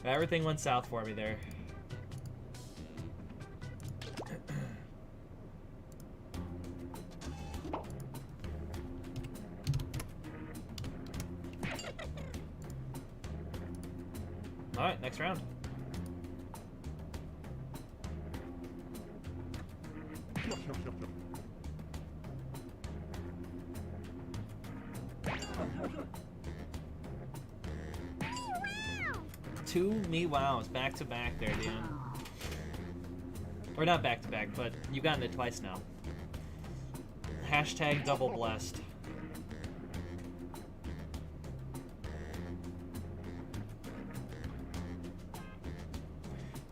Everything went south for me there. Alright, next round. Two me wows back to back there, Dan. Or not back to back, but you've gotten it twice now. Hashtag double blessed.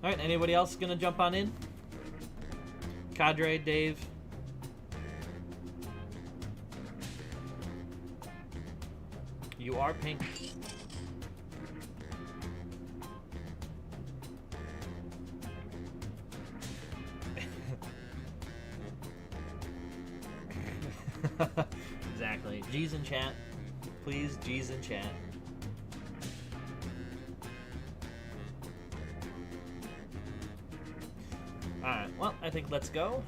Alright, anybody else gonna jump on in? Cadre, Dave. You are pink. Exactly. G's in chat. Please, G's in chat. Alright, well, I think let's go.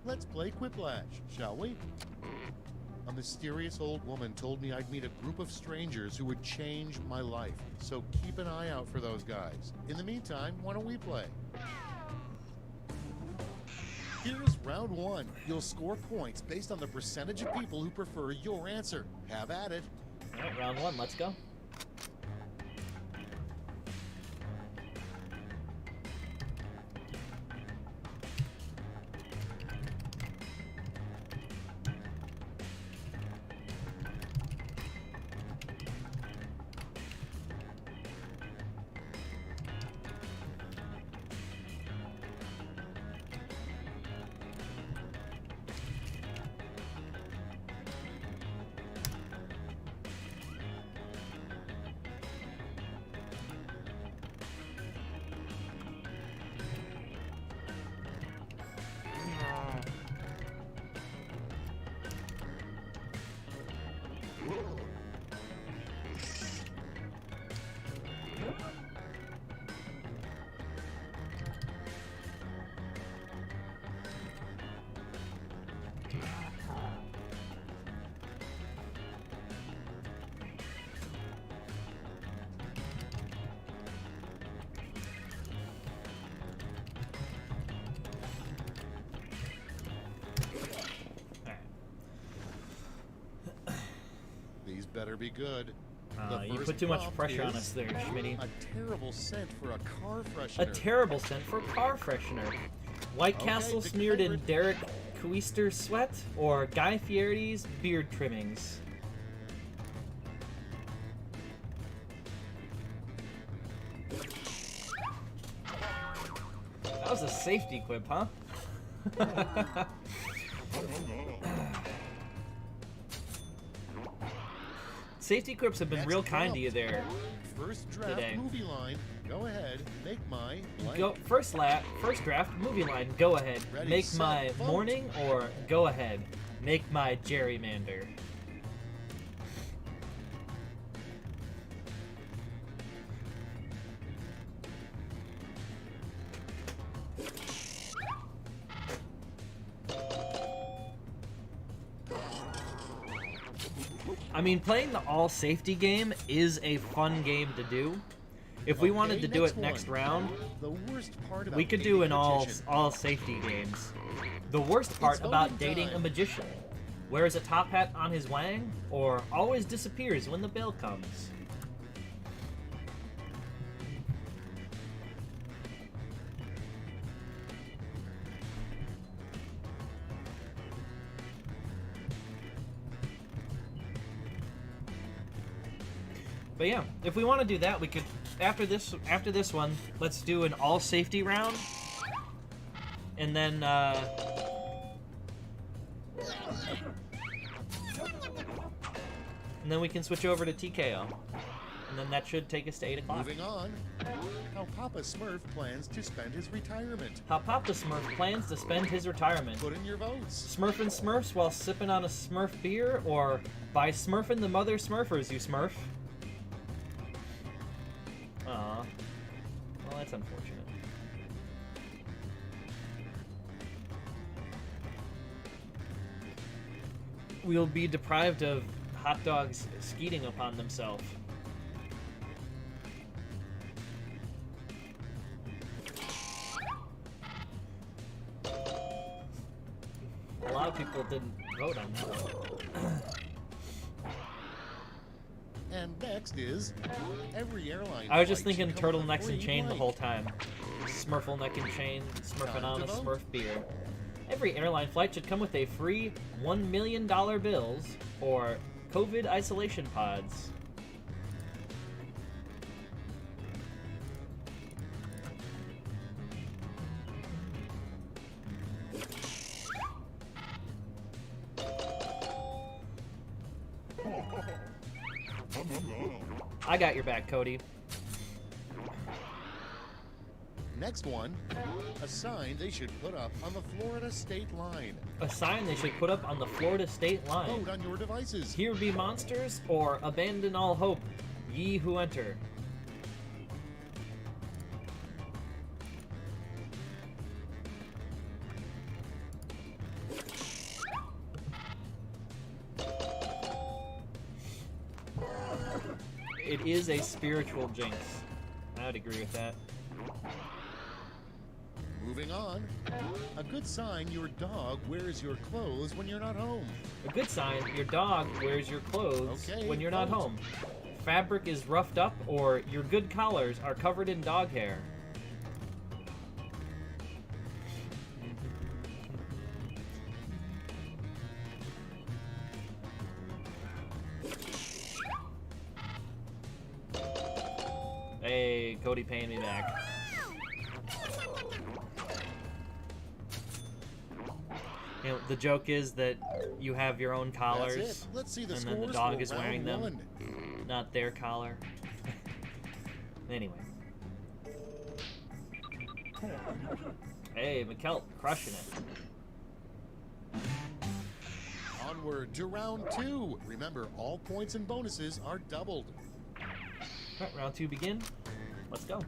Let's play Quiplash, shall we? A mysterious old woman told me I'd meet a group of strangers who would change my life. So keep an eye out for those guys. In the meantime, why don't we play? Here's round 1. You'll score points based on the percentage of people who prefer your answer. Have at it. Alright, round 1, let's go. These better be good. The You first put too much prompt pressure on is us there, Schmitty. A terrible scent for a car freshener. A terrible scent for car freshener. White Castle pick a smeared in favorite. Derek Cuister's sweat, or Guy Fieri's beard trimmings. That was a safety quip, huh? Safety quips have been Next real kind to prompt. you there. First draft Today. movie line. Go ahead. Make my blank. Go first draft movie line. Go ahead, Ready, make set, my vote. morning, or go ahead, make my gerrymander. I mean, playing the all safety game is a fun game to do. If we wanted to do it next round, The worst part about we could dating do an a all magician. safety games. The worst part It's about voting dating a time. magician: wears a top hat on his wang, or always disappears when the bill comes. But yeah, if we want to do that, we could after this one, let's do an all safety round, and then we can switch over to TKO, and then that should take us to 8 o'clock. Moving on. How Papa Smurf plans to spend his retirement. How Papa Smurf plans to spend his retirement. Put in your votes. Smurfing Smurfs while sipping on a Smurf beer, or by Smurfing the mother Smurfers, you Smurf. Aw. Well, that's unfortunate. We'll be deprived of hot dogs skeeting upon themselves. A lot of people didn't vote on that one. And next is every airline. I was just flight should thinking come with a turtleneck and free chain the blank. whole time. Smurfleneck and chain, smurfing Time on to a vote. Smurf beer. Every airline flight should come with a free $1 million bills or COVID isolation pods. I got your back, Cody. Next one, a sign they should put up on the Florida state line. A sign they should put up on the Florida state line. Vote on your devices. Here be monsters, or abandon all hope, ye who enter. It is a spiritual jinx. I would agree with that. Moving on, a good sign your dog wears your clothes when you're not home. A good sign, your dog wears your clothes Okay, when you're not vote. home. Fabric is roughed up, or your good collars are covered in dog hair. Hey, Cody paying me back. You know, the joke is that you have your own collars, That's it. Let's see the and scores then the dog for is wearing round them, one. not their collar. Anyway. Hey, McKelt, crushing it. Onward to round two. Remember, all points and bonuses are doubled. Alright, round two begin. Let's go.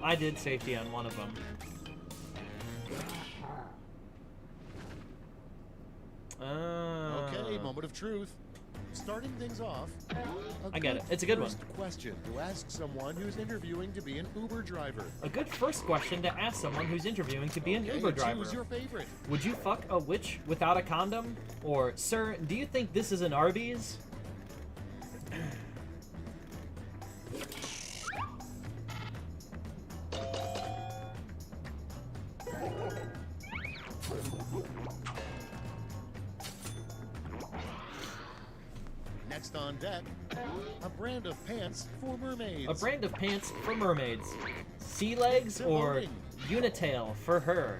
I did safety on one of them. Okay, moment of truth. Starting things off, I get it. It's a good one. First question to ask someone who's interviewing to be an Uber driver. A good first question to ask someone who's interviewing to be an Okay, Uber driver. Choose your favorite. Would you fuck a witch without a condom? Or, sir, do you think this is an Arby's? Next on deck, a brand of pants for mermaids. A brand of pants for mermaids. Sea legs or unitail for her.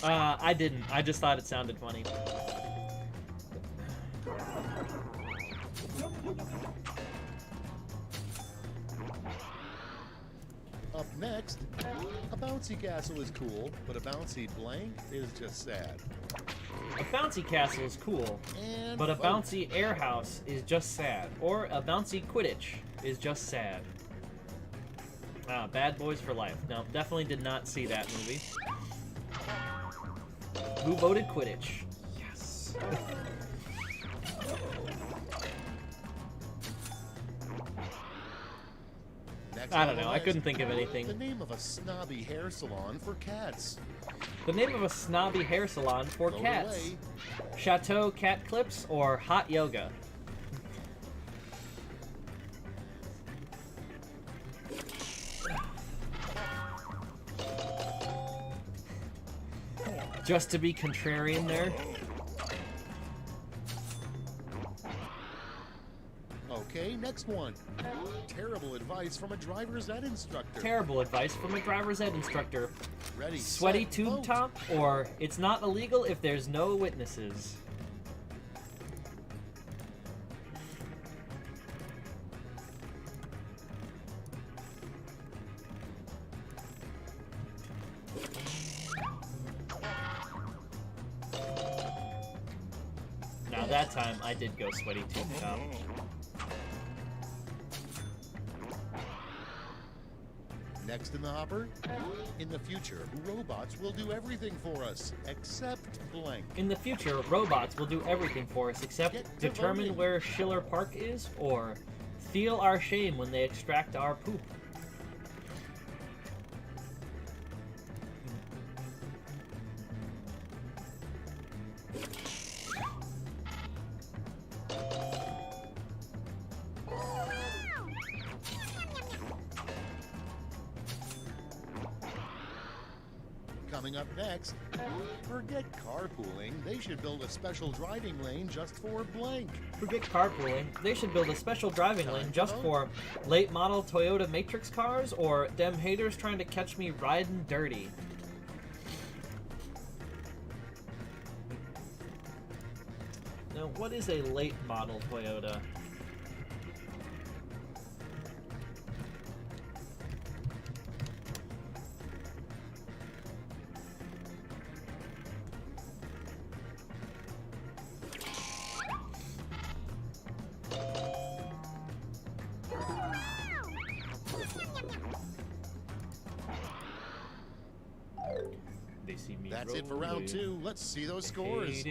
I didn't. I just thought it sounded funny. Up next, a bouncy castle is cool, but a bouncy blank is just sad. A bouncy castle is cool, And but a vote. bouncy air house is just sad. Or a bouncy Quidditch is just sad. Bad Boys for Life. No, definitely did not see that movie. Who voted Quidditch? Yes. Next I on don't the know. I list, couldn't think of anything. the name of a snobby hair salon for cats. The name of a snobby hair salon for Vote cats. away. Chateau Cat Clips or Hot Yoga? Just to be contrarian there. Okay, next one. Terrible advice from a driver's ed instructor. Terrible advice from a driver's ed instructor. Ready, Sweaty set, tube vote. top or it's not illegal if there's no witnesses. Now that time I did go sweaty tube top. Next in the hopper, in the future, robots will do everything for us, except blank. In the future, robots will do everything for us except Get to determine voting. where Schiller Park is or feel our shame when they extract our poop. Coming up next, forget carpooling. They should build a special driving lane just for blank. Forget carpooling. They should build a special driving lane just for late model Toyota Matrix cars or them haters trying to catch me riding dirty. Now, what is a late model Toyota? They see me That's it for round two. Let's see those scores.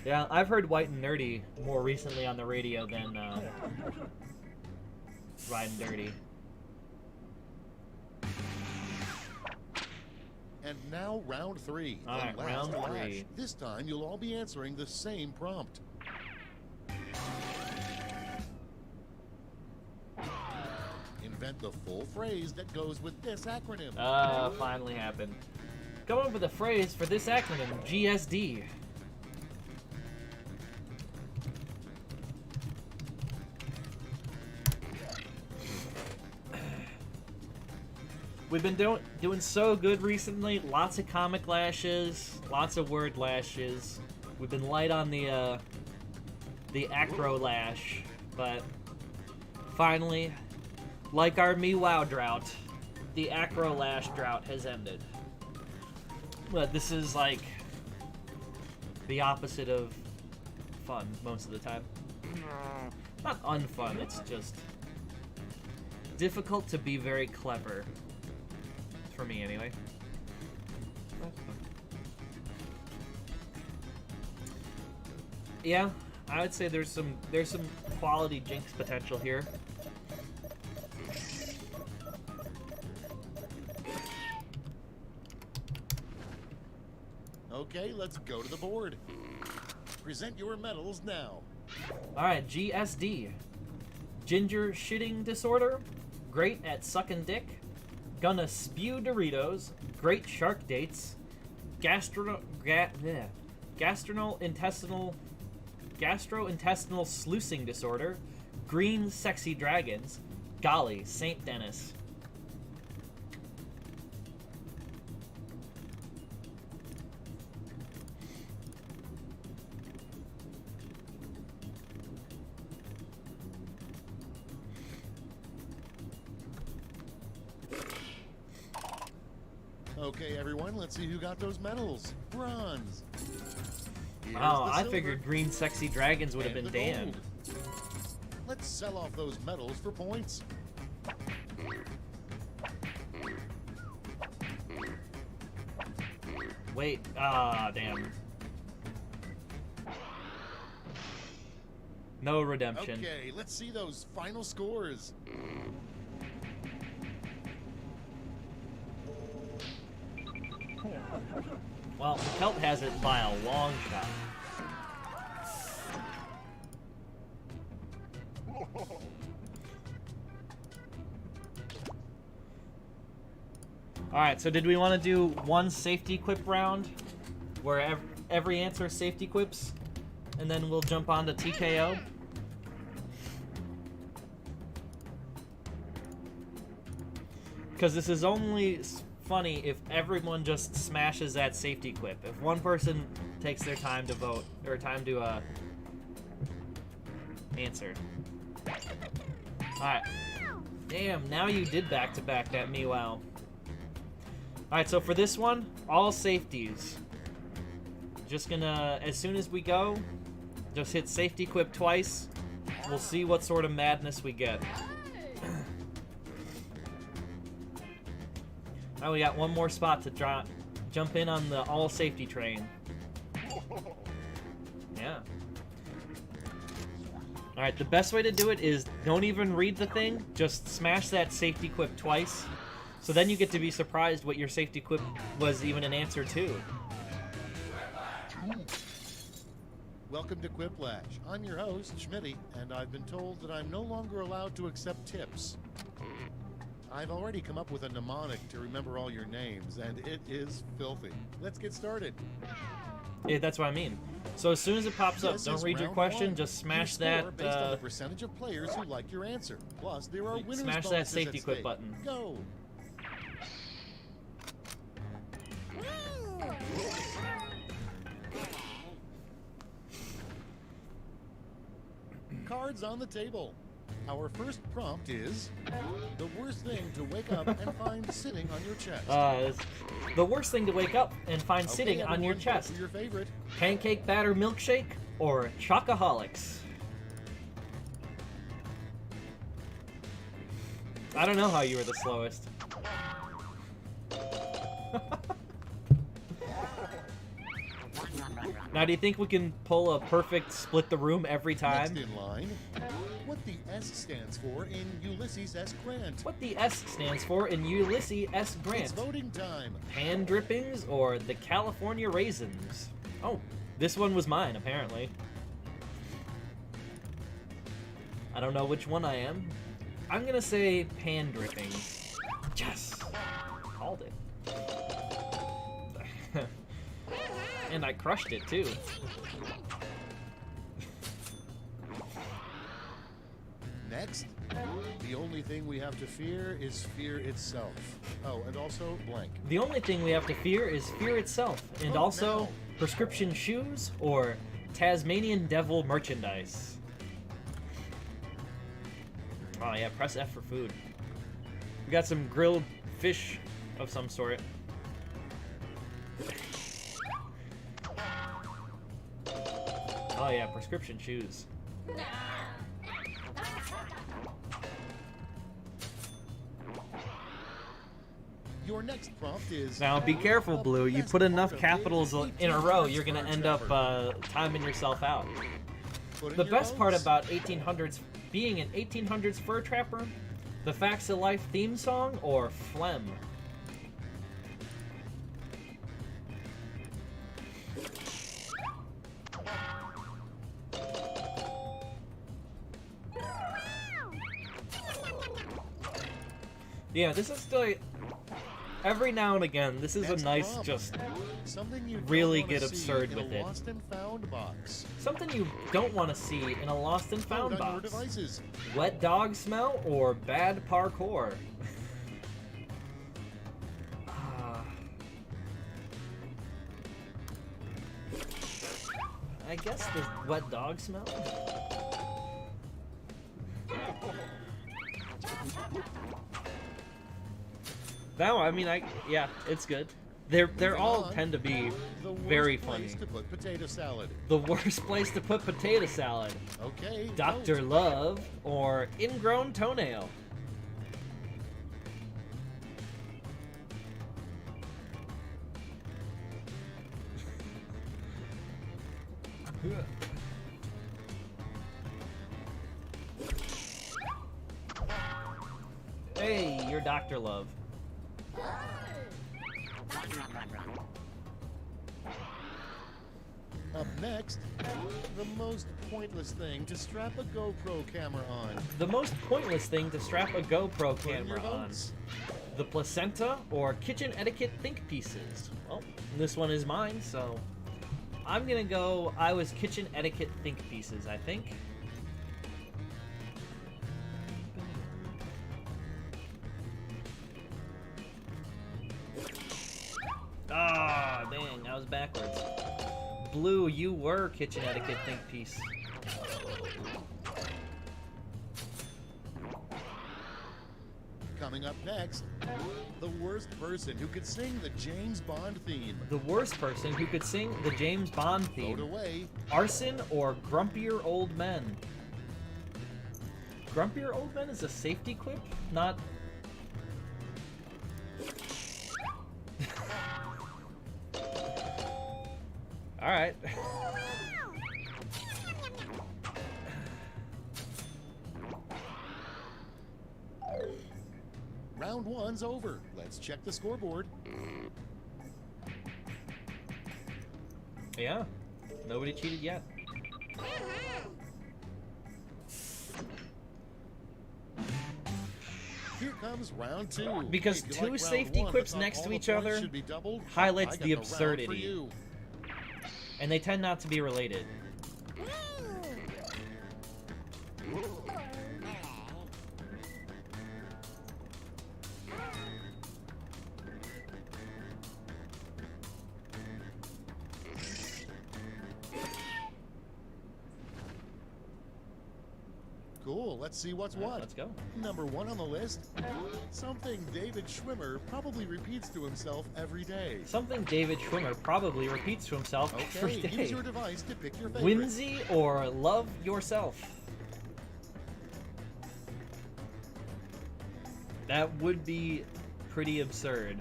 Yeah, I've heard White and Nerdy more recently on the radio than Riding Dirty. And now round three. All right, the last round lash. three. This time you'll all be answering the same prompt. Invent the full phrase that goes with this acronym. Finally happened. Come up with a phrase for this acronym, GSD. We've been doing so good recently. Lots of comic lashes, lots of word lashes. We've been light on the acro lash, but finally, like our MeWow drought, the acro lash drought has ended. But this is like the opposite of unfun most of the time. Not unfun, it's just difficult to be very clever. For me, anyway. Yeah, I would say there's some quality Jinx potential here. Okay, let's go to the board. Present your medals now. Alright, GSD. Ginger shitting disorder. Great at sucking dick. Gonna spew Doritos. Great shark dates. Gastrointestinal sluicing disorder. Green sexy dragons. Golly, Saint Dennis. Okay, everyone, let's see who got those medals. Bronze. Here's Oh, the I silver figured green sexy dragons would have and been the Dan. gold. Let's sell off those medals for points. Wait, damn. No redemption. Okay, let's see those final scores. Well, Pelt has it by a long shot. Alright, so did we want to do one safety quip round? Where every answer is safety quips? And then we'll jump on to TKO? Because this is only funny if everyone just smashes that safety quip. If one person takes their time to vote, or time to answer. Alright. Damn, now you did back-to-back that Meow. Alright, so for this one, all safeties. Just gonna, as soon as we go, just hit safety quip twice. We'll see what sort of madness we get. Now we got one more spot to jump in on the all safety train. Yeah. Alright, the best way to do it is don't even read the thing, just smash that safety quip twice. So then you get to be surprised what your safety quip was even an answer to. Welcome to Quiplash. I'm your host, Schmitty, and I've been told that I'm no longer allowed to accept tips. I've already come up with a mnemonic to remember all your names, and it is filthy. Let's get started. Yeah, that's what I mean. So as soon as it pops up, This don't is read your round question, one. just smash You score that, based on the percentage of players who like your answer. Plus, there are winners smash that bonuses safety at quip stake. button. Go. Cards on the table. Our first prompt is the worst thing to wake up and find sitting on your chest. It's the worst thing to wake up and find Okay, sitting on your everyone, chest. go for your favorite. Pancake batter milkshake or chocoholics? I don't know how you were the slowest. Now, do you think we can pull a perfect split the room every time? Next in line, what the S stands for in Ulysses S. Grant. What the S stands for in Ulysses S. Grant? It's voting time. Pan drippings or the California raisins? Oh, this one was mine, apparently. I don't know which one I am. I'm gonna say pan drippings. Yes! Called it. And I crushed it, too. Next, the only thing we have to fear is fear itself. Oh, and also blank. The only thing we have to fear is fear itself, and Vote also now. prescription shoes or Tasmanian devil merchandise. Oh yeah, press F for food. We got some grilled fish of some sort. Oh Oh yeah, prescription shoes. Your next prompt is... Now be careful, Blue. You put enough capitals in a row, you're gonna end up timing yourself out. The best part about 1800s being an 1800s fur trapper, the Facts of Life theme song, or phlegm. Yeah, this is still... Every now and again, this is a nice, just really get absurd with it. Lost and found box. Something you don't want to see in a lost and found box. Wet dog smell or bad parkour? I guess the wet dog smell? No, I mean, yeah, it's good. They're all tend to be very funny. To put potato salad. The worst place to put potato salad. Okay. Dr. Love or ingrown toenail. Hey, you're Dr. Love. Up next, the most pointless thing to strap a GoPro camera on. The most pointless thing to strap a GoPro camera on. The placenta or kitchen etiquette think pieces. Well, this one is mine, so I'm gonna go I was kitchen etiquette think pieces, I think. Ah, dang, I was backwards. Blue, you were kitchen etiquette think piece. Coming up next, the worst person who could sing the James Bond theme. The worst person who could sing the James Bond theme. Vote away. Arson or grumpier old men? Grumpier old men is a safety quip, not... Alright. Round one's over. Let's check the scoreboard. Yeah, nobody cheated yet. Here comes round two. Because two safety quips next to each other highlights the absurdity. And they tend not to be related. Cool, let's see what's what. Let's go. Number one on the list, something David Schwimmer probably repeats to himself every day. Something David Schwimmer probably repeats to himself every day. Use your device to pick your favorite. Whimsy or love yourself? That would be pretty absurd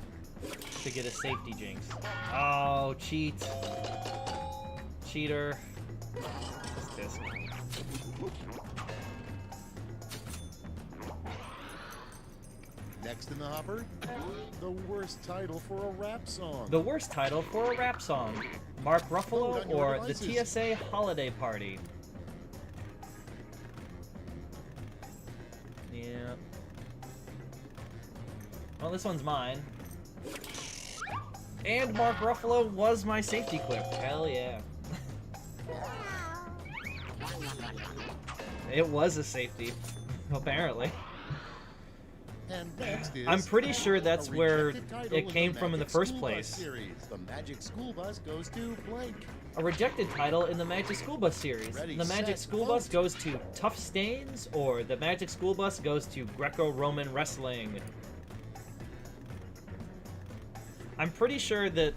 to get a safety jinx. Oh, cheat. Cheater. Just Next in the hopper, the worst title for a rap song. The worst title for a rap song. Mark Ruffalo or the TSA Holiday Party? Yeah. Well, this one's mine. And Mark Ruffalo was my safety quip. Hell yeah. It was a safety, apparently. And next is I'm pretty sure that's where it came from in the first place. The Magic School Bus goes to blank. A rejected title in the Magic School Bus series. The Magic School Bus goes to Tough Stains, or the Magic School Bus goes to Greco-Roman Wrestling. I'm pretty sure that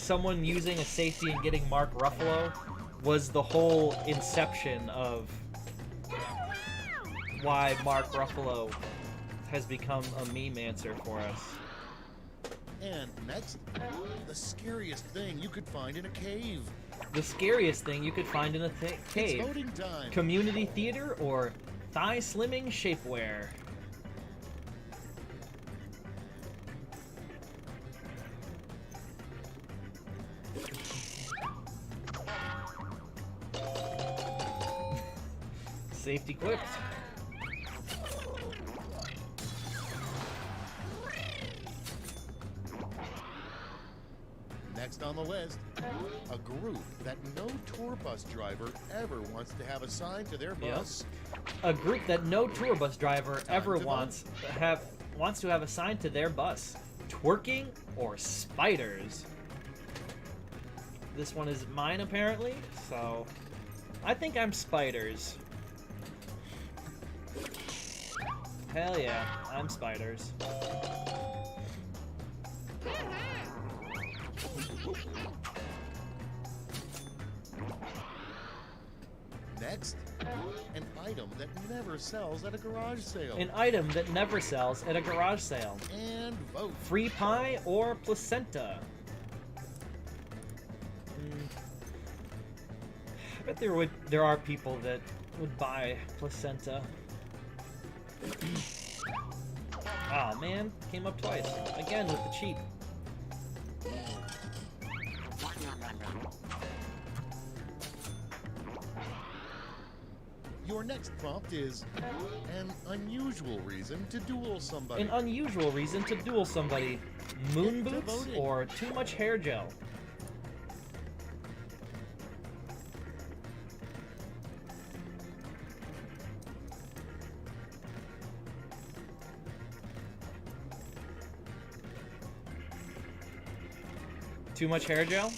someone using a safety and getting Mark Ruffalo was the whole inception of why Mark Ruffalo has become a meme answer for us. And next, the scariest thing you could find in a cave. The scariest thing you could find in a It's cave. voting time. Community theater or thigh slimming shapewear? Safety quips. Next on the list, a group that no tour bus driver ever wants to have assigned to their bus. A group that no tour bus driver ever to wants to have assigned to their bus. Twerking or spiders? This one is mine apparently, so I think I'm spiders. Hell yeah, I'm spiders. Next, an item that never sells at a garage sale. An item that never sells at a garage sale. And vote. Free pie or placenta? I bet there are people that would buy placenta. Oh man, came up twice. Again with the cheap. Your next prompt is an unusual reason to duel somebody. An unusual reason to duel somebody. Moon Get to boots voting. or too much hair gel? Too much hair gel?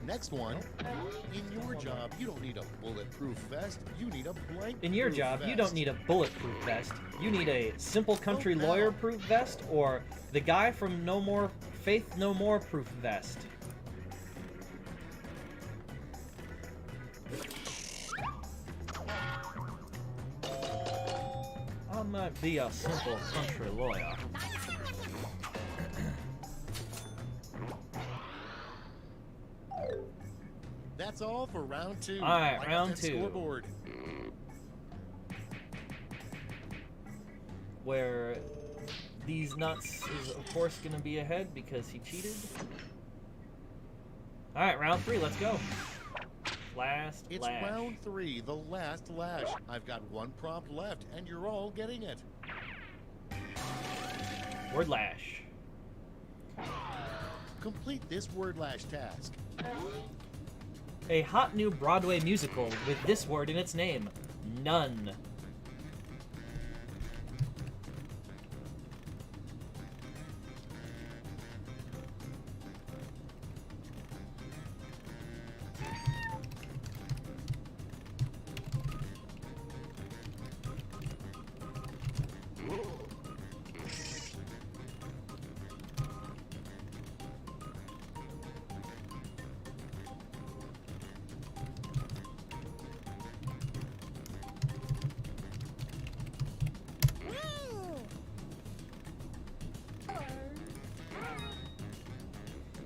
Next one. In your job, you don't need a bulletproof vest. You need a blank. In your job, you don't need a bulletproof vest. You need a simple country Vote now. lawyer proof vest or the guy from No More Faith No More proof vest. I might be a simple country lawyer. That's all for round 2. All right, Line up round that 2. Scoreboard. Where these nuts is of course gonna be ahead because he cheated. Alright, round 3, let's go. Last It's lash. round 3, the last lash. I've got one prompt left, and you're all getting it. Word lash. Complete this word lash task. A hot new Broadway musical with this word in its name. None.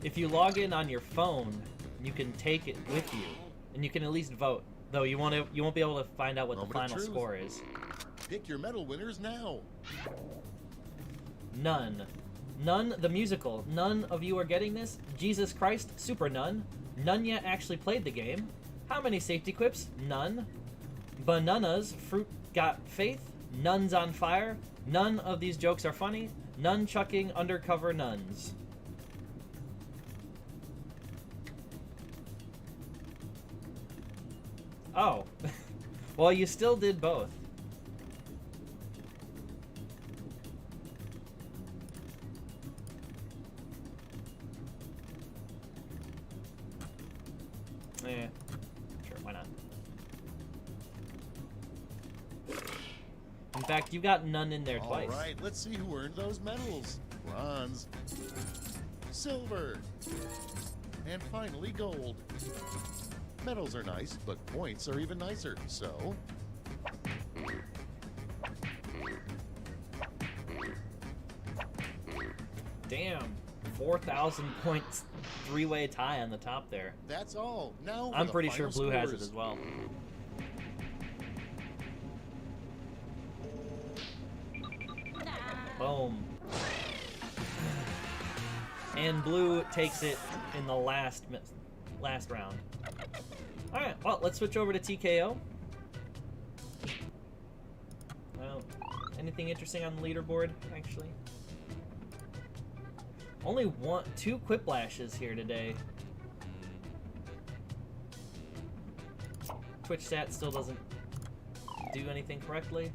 If you log in on your phone, you can take it with you, and you can at least vote. Though you won't be able to find out what the Moment of final truth. score is. Pick your medal winners now. None. None the musical. None of you are getting this. Jesus Christ, Super None. None yet actually played the game. How many safety quips? None. Bananas, fruit got faith. Nuns on fire. None of these jokes are funny. None chucking undercover nuns. Oh. Well, you still did both. Yeah. Sure, why not? In fact, you got none in there twice. All right, let's see who earned those medals. Bronze, silver, and finally gold. Medals are nice, but points are even nicer. So, Damn, 4,000 points, three-way tie on the top there. that's all. Now, for I'm the pretty sure final blue has it scores. as well. Boom. And blue takes it in the last round. All right, well, let's switch over to TKO. Well, anything interesting on the leaderboard, actually? Only two Quipplashes here today. Twitch stat still doesn't do anything correctly.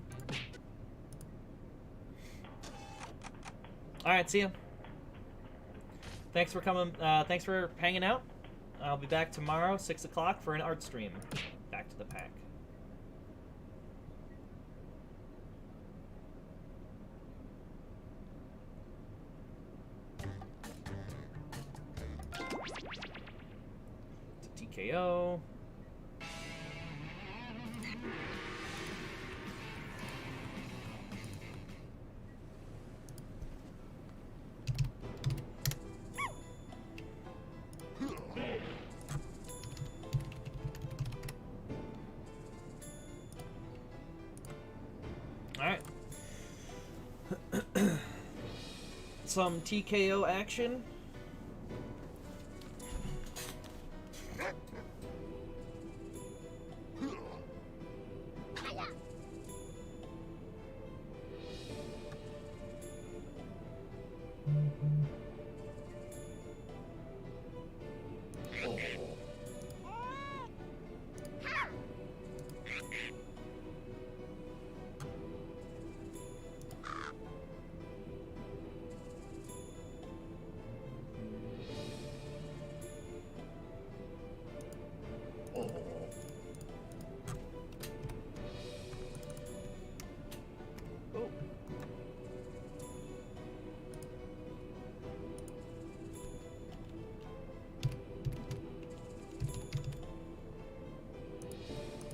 All right, see ya. Thanks for coming. Thanks for hanging out. I'll be back tomorrow, 6 o'clock, for an art stream. Back to the pack. TKO. Alright. Some TKO action.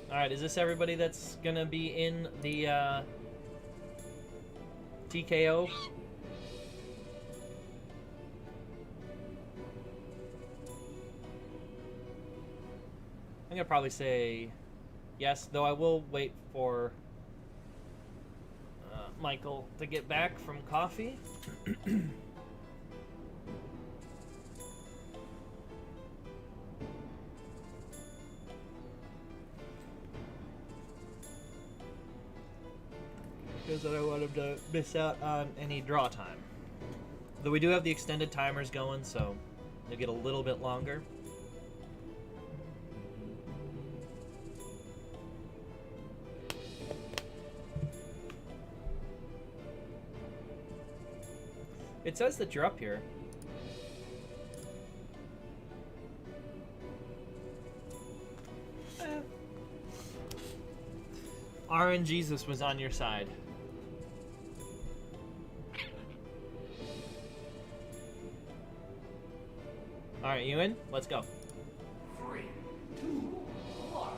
Alright, is this everybody that's gonna be in the TKO? I'm gonna probably say yes, though I will wait for Michael to get back from coffee. Because I don't want him to miss out on any draw time. Though we do have the extended timers going, so they'll get a little bit longer. It says that you're up here. RNGesus was on your side. Alright, you in? Let's go. 3, 2, 1.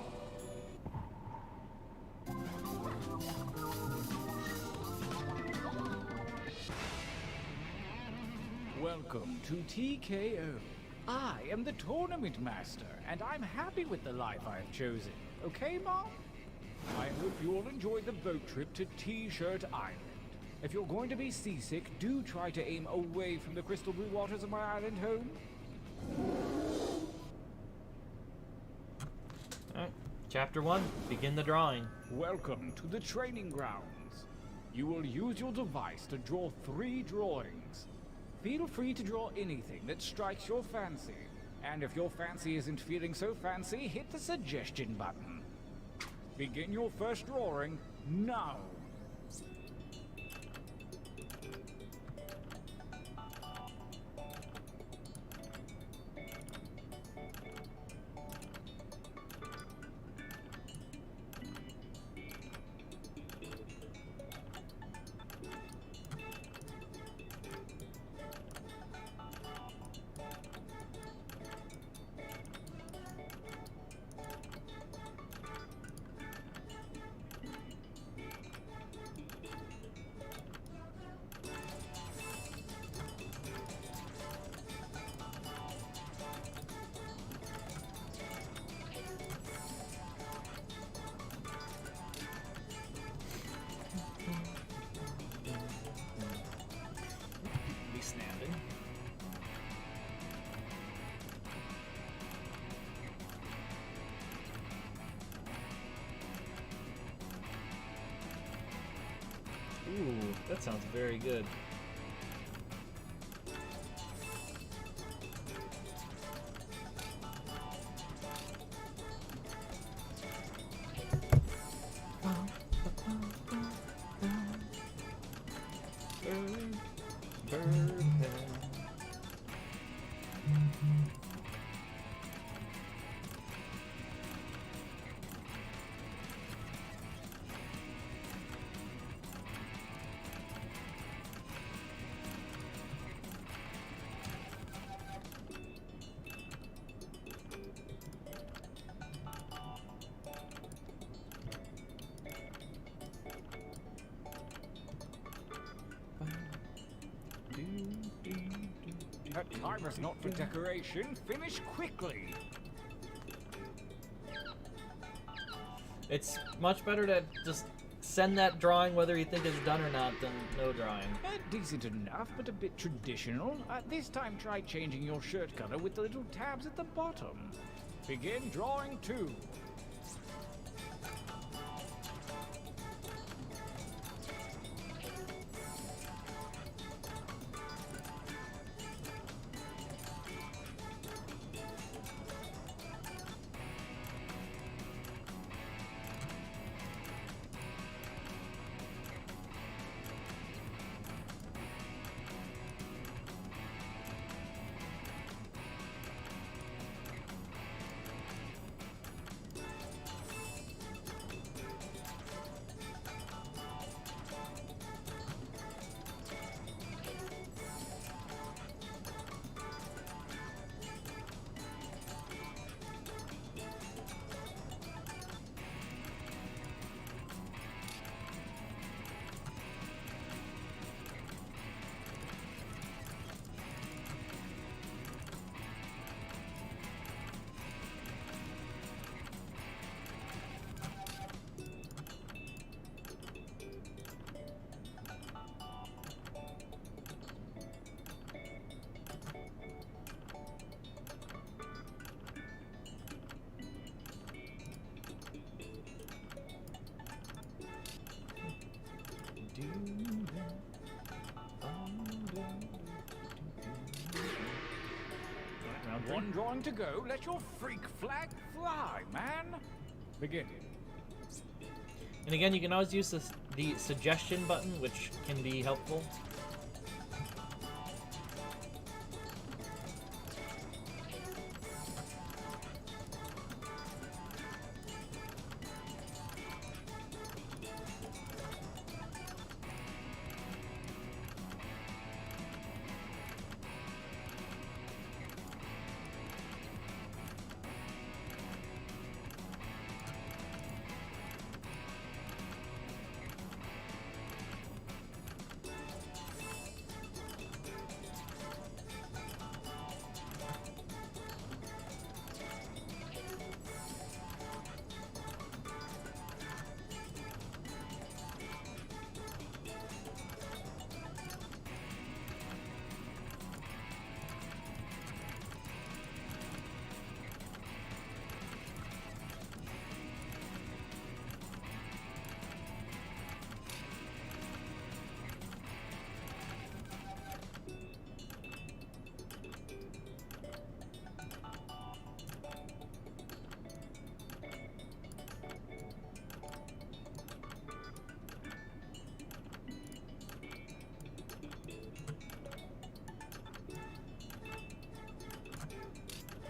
Welcome to TKO. I am the tournament master, and I'm happy with the life I've chosen. Okay, Mom? I hope you all enjoy the boat trip to T-Shirt Island. If you're going to be seasick, do try to aim away from the crystal blue waters of my island home. Alright, Chapter 1, begin the drawing. Welcome to the training grounds. You will use your device to draw 3 drawings. Feel free to draw anything that strikes your fancy. And if your fancy isn't feeling so fancy, hit the suggestion button. Begin your first drawing now. That sounds very good. That timer's not for decoration. Finish quickly. It's much better to just send that drawing whether you think it's done or not than no drawing. Decent enough, but a bit traditional. This time try changing your shirt color with the little tabs at the bottom. Begin drawing 2. One drawing to go. Let your freak flag fly, man. Begin. And again, you can always use the suggestion button, which can be helpful.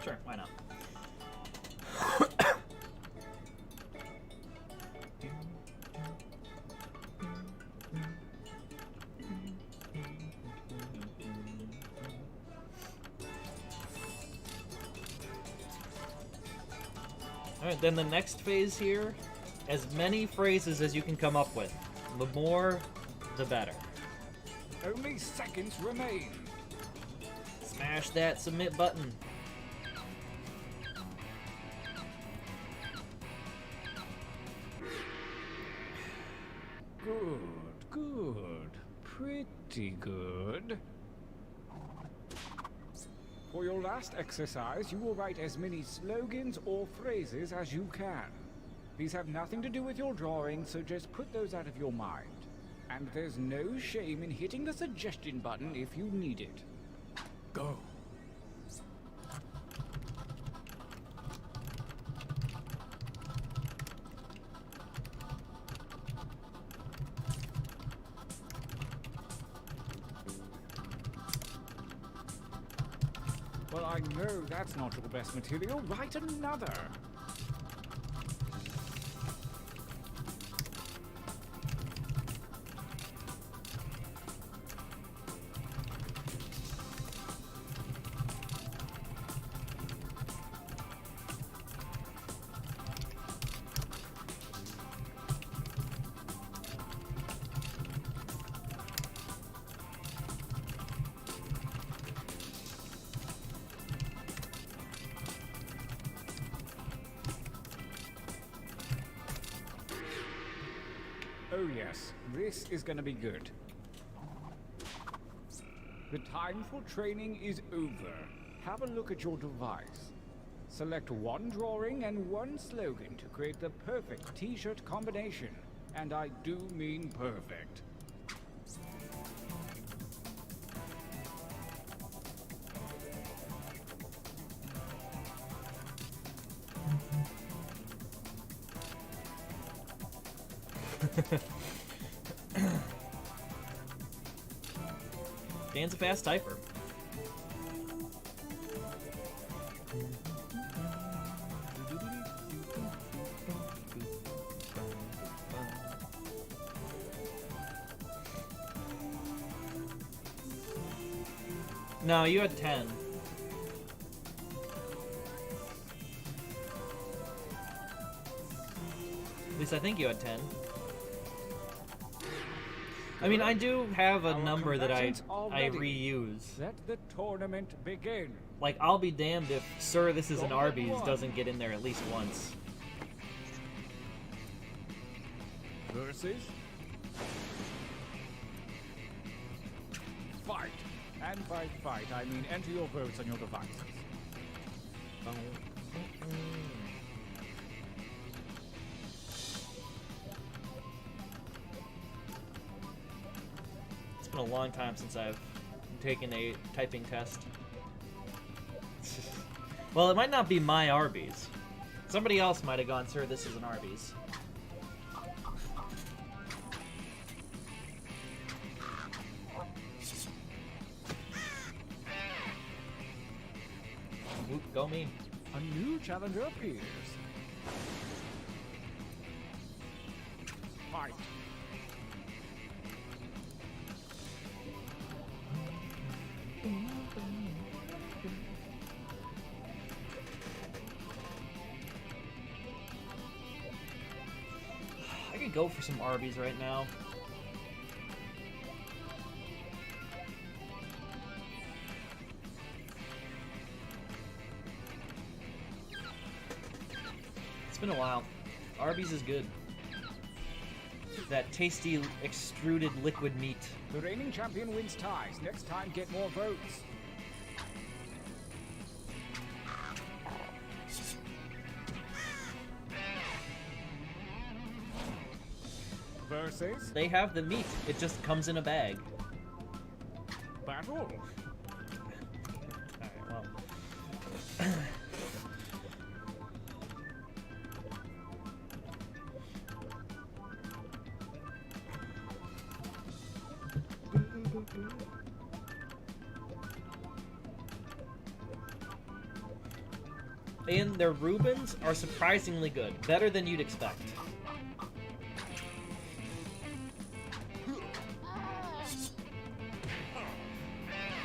Sure, why not? Alright, then the next phase here, as many phrases as you can come up with. The more, the better. Only seconds remain. Smash that submit button. Good, good. Pretty good. For your last exercise, you will write as many slogans or phrases as you can. These have nothing to do with your drawing, so just put those out of your mind. And there's no shame in hitting the suggestion button if you need it. Go. Well, I know that's not your best material. Write another. Oh yes, this is gonna be good. The time for training is over. Have a look at your device. Select one drawing and one slogan to create the perfect t-shirt combination. And I do mean perfect. Dan's a fast typer. No, you had 10. At least I think you had 10. I mean, I do have a number that I reuse. Let the tournament begin. Like, I'll be damned if Sir, This Is an Arby's doesn't get in there at least once. Versus fight. And by fight, I mean enter your votes on your devices. It's been a long time since I've taken a typing test. Well, it might not be my Arby's. Somebody else might have gone, Sir, This Is an Arby's. Oop, go me. A new challenger appears. Fight. I could go for some Arby's right now. It's been a while. Arby's is good. That tasty extruded liquid meat. The reigning champion wins ties. Next time, get more votes. Versus They have the meat. It just comes in a bag. battle. Alright, well. And their Reubens are surprisingly good. Better than you'd expect.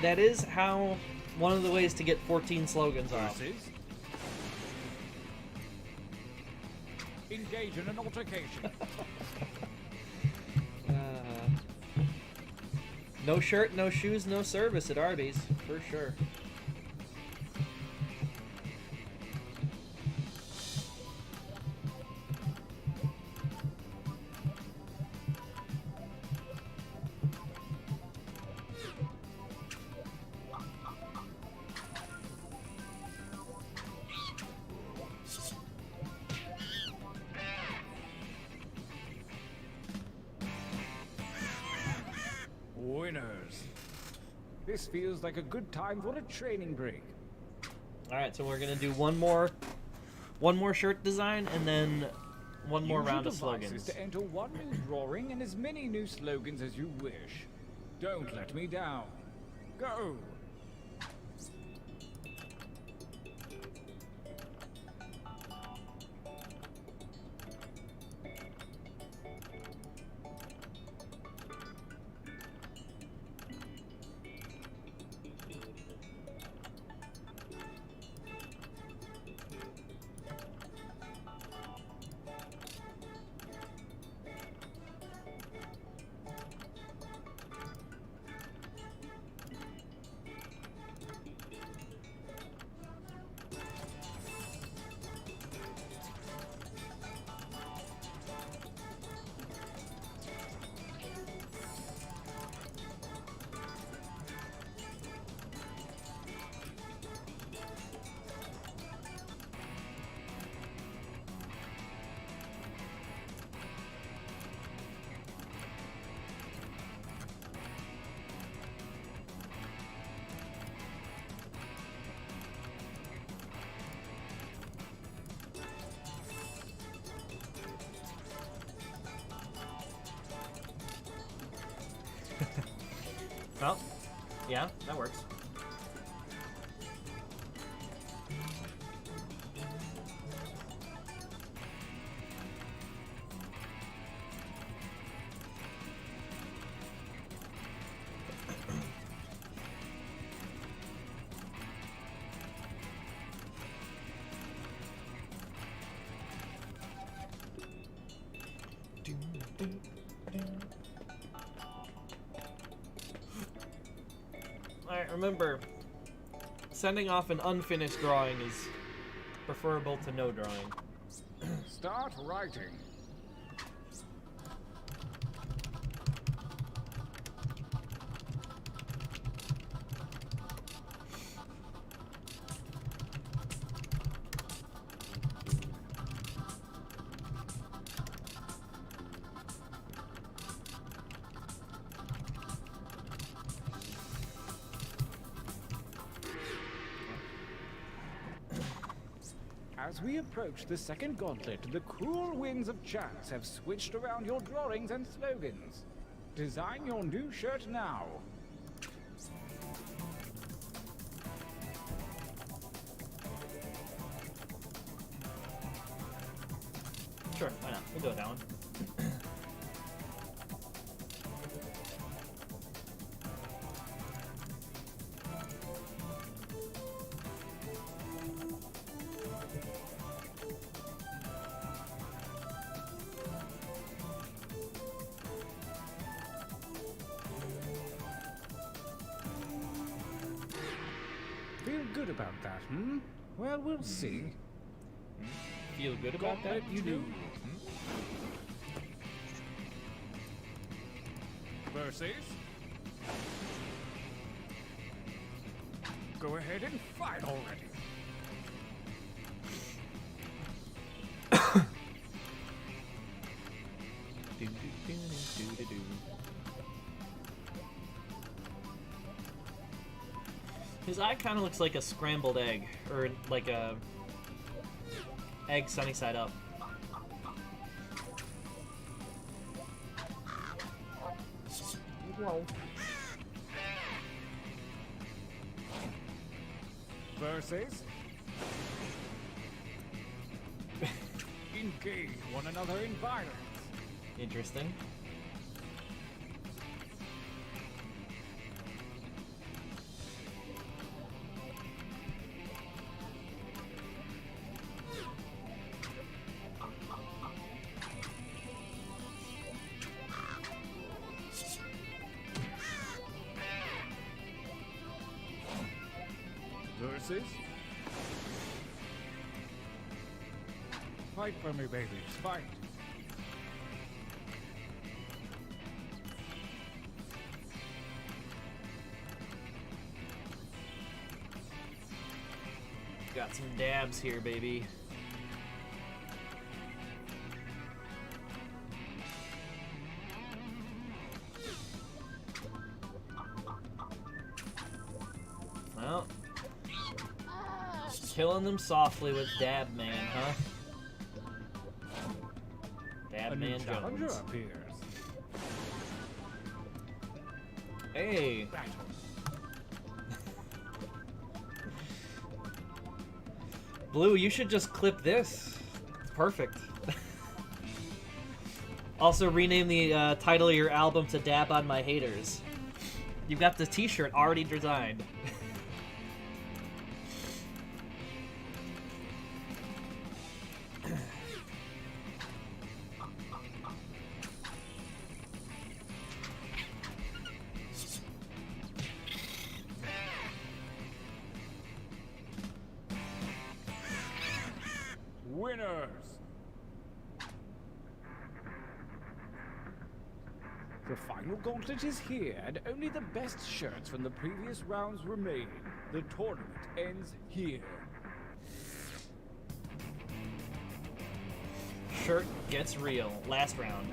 That is how one of the ways to get 14 slogans off. Versus engage in an altercation. No shirt, no shoes, no service at Arby's, for sure. This feels like a good time for a training break. All right, so we're gonna do one more shirt design, and then one more Use round your of devices slogans. to enter one new drawing and as many new slogans as you wish. Don't let me down. Go! Well, yeah, that works. Alright, remember, sending off an unfinished drawing is preferable to no drawing. Start writing. As we approach the second gauntlet, the cruel winds of chance have switched around your drawings and slogans. Design your new shirt now. Sure, why not? We'll go with that one. Feel good about that, hmm? Well, we'll see. Feel good about that? You do. Versus. Go ahead and fight already. His eye kind of looks like a scrambled egg, or like a egg sunny side up. Whoa. Versus. Engage one another in violence. Interesting. Versus. Fight for me, babies. Fight. Got some dabs here, baby. Killing them softly with Dab Man, huh? Dab A new Man challenger Jones. appears. Hey. Battle. Blue, you should just clip this. It's perfect. Also, rename the title of your album to Dab on My Haters. You've got the t-shirt already designed. Winners! The final gauntlet is here, and only the best shirts from the previous rounds remain. The tournament ends here. Shirt gets real. Last round.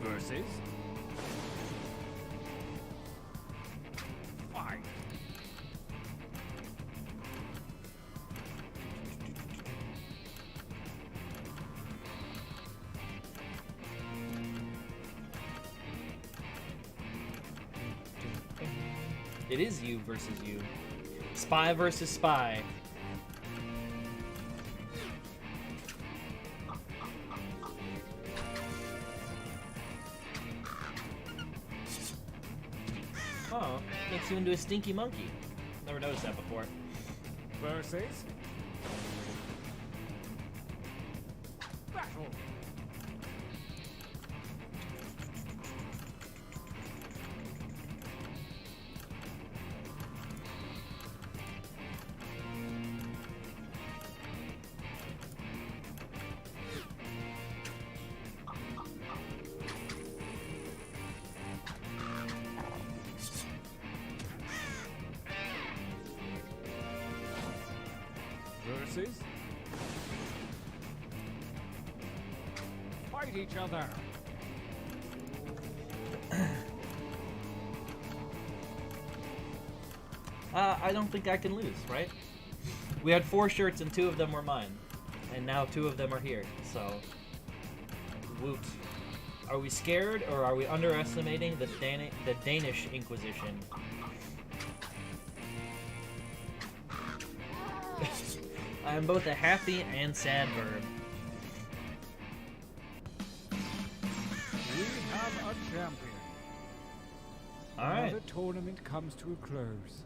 Versus... Fight. It is you versus you. Spy versus spy. Oh, makes you into a stinky monkey. Never noticed that before. Versus... Battle. Versus... Fight each other. I don't think I can lose, right? We had 4 shirts and 2 of them were mine. And now 2 of them are here, so... Woot. Are we scared, or are we underestimating the Danish Inquisition? I am both a happy and sad verb. We have a champion. Alright. Now the tournament comes to a close.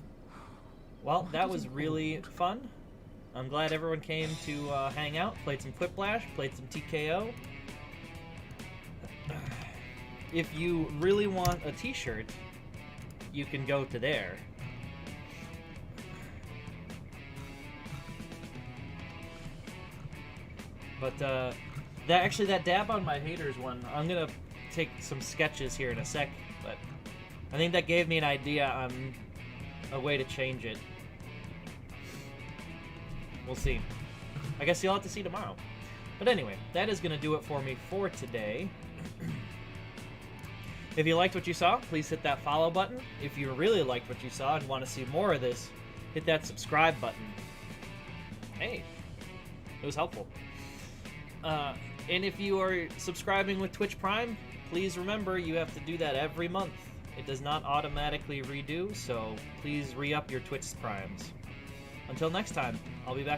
Well, What that is was really fun. I'm glad everyone came to hang out, played some Quiplash, played some TKO. If you really want a t-shirt, you can go to there. But that Dab on My Haters one, I'm gonna take some sketches here in a sec, but I think that gave me an idea on a way to change it. We'll see. I guess you'll have to see tomorrow. But anyway, that is gonna do it for me for today. If you liked what you saw, please hit that follow button. If you really liked what you saw and want to see more of this, hit that subscribe button. Hey, it was helpful. And if you are subscribing with Twitch Prime, please remember you have to do that every month. It does not automatically redo, so please re-up your Twitch Primes. Until next time, I'll be back tomorrow.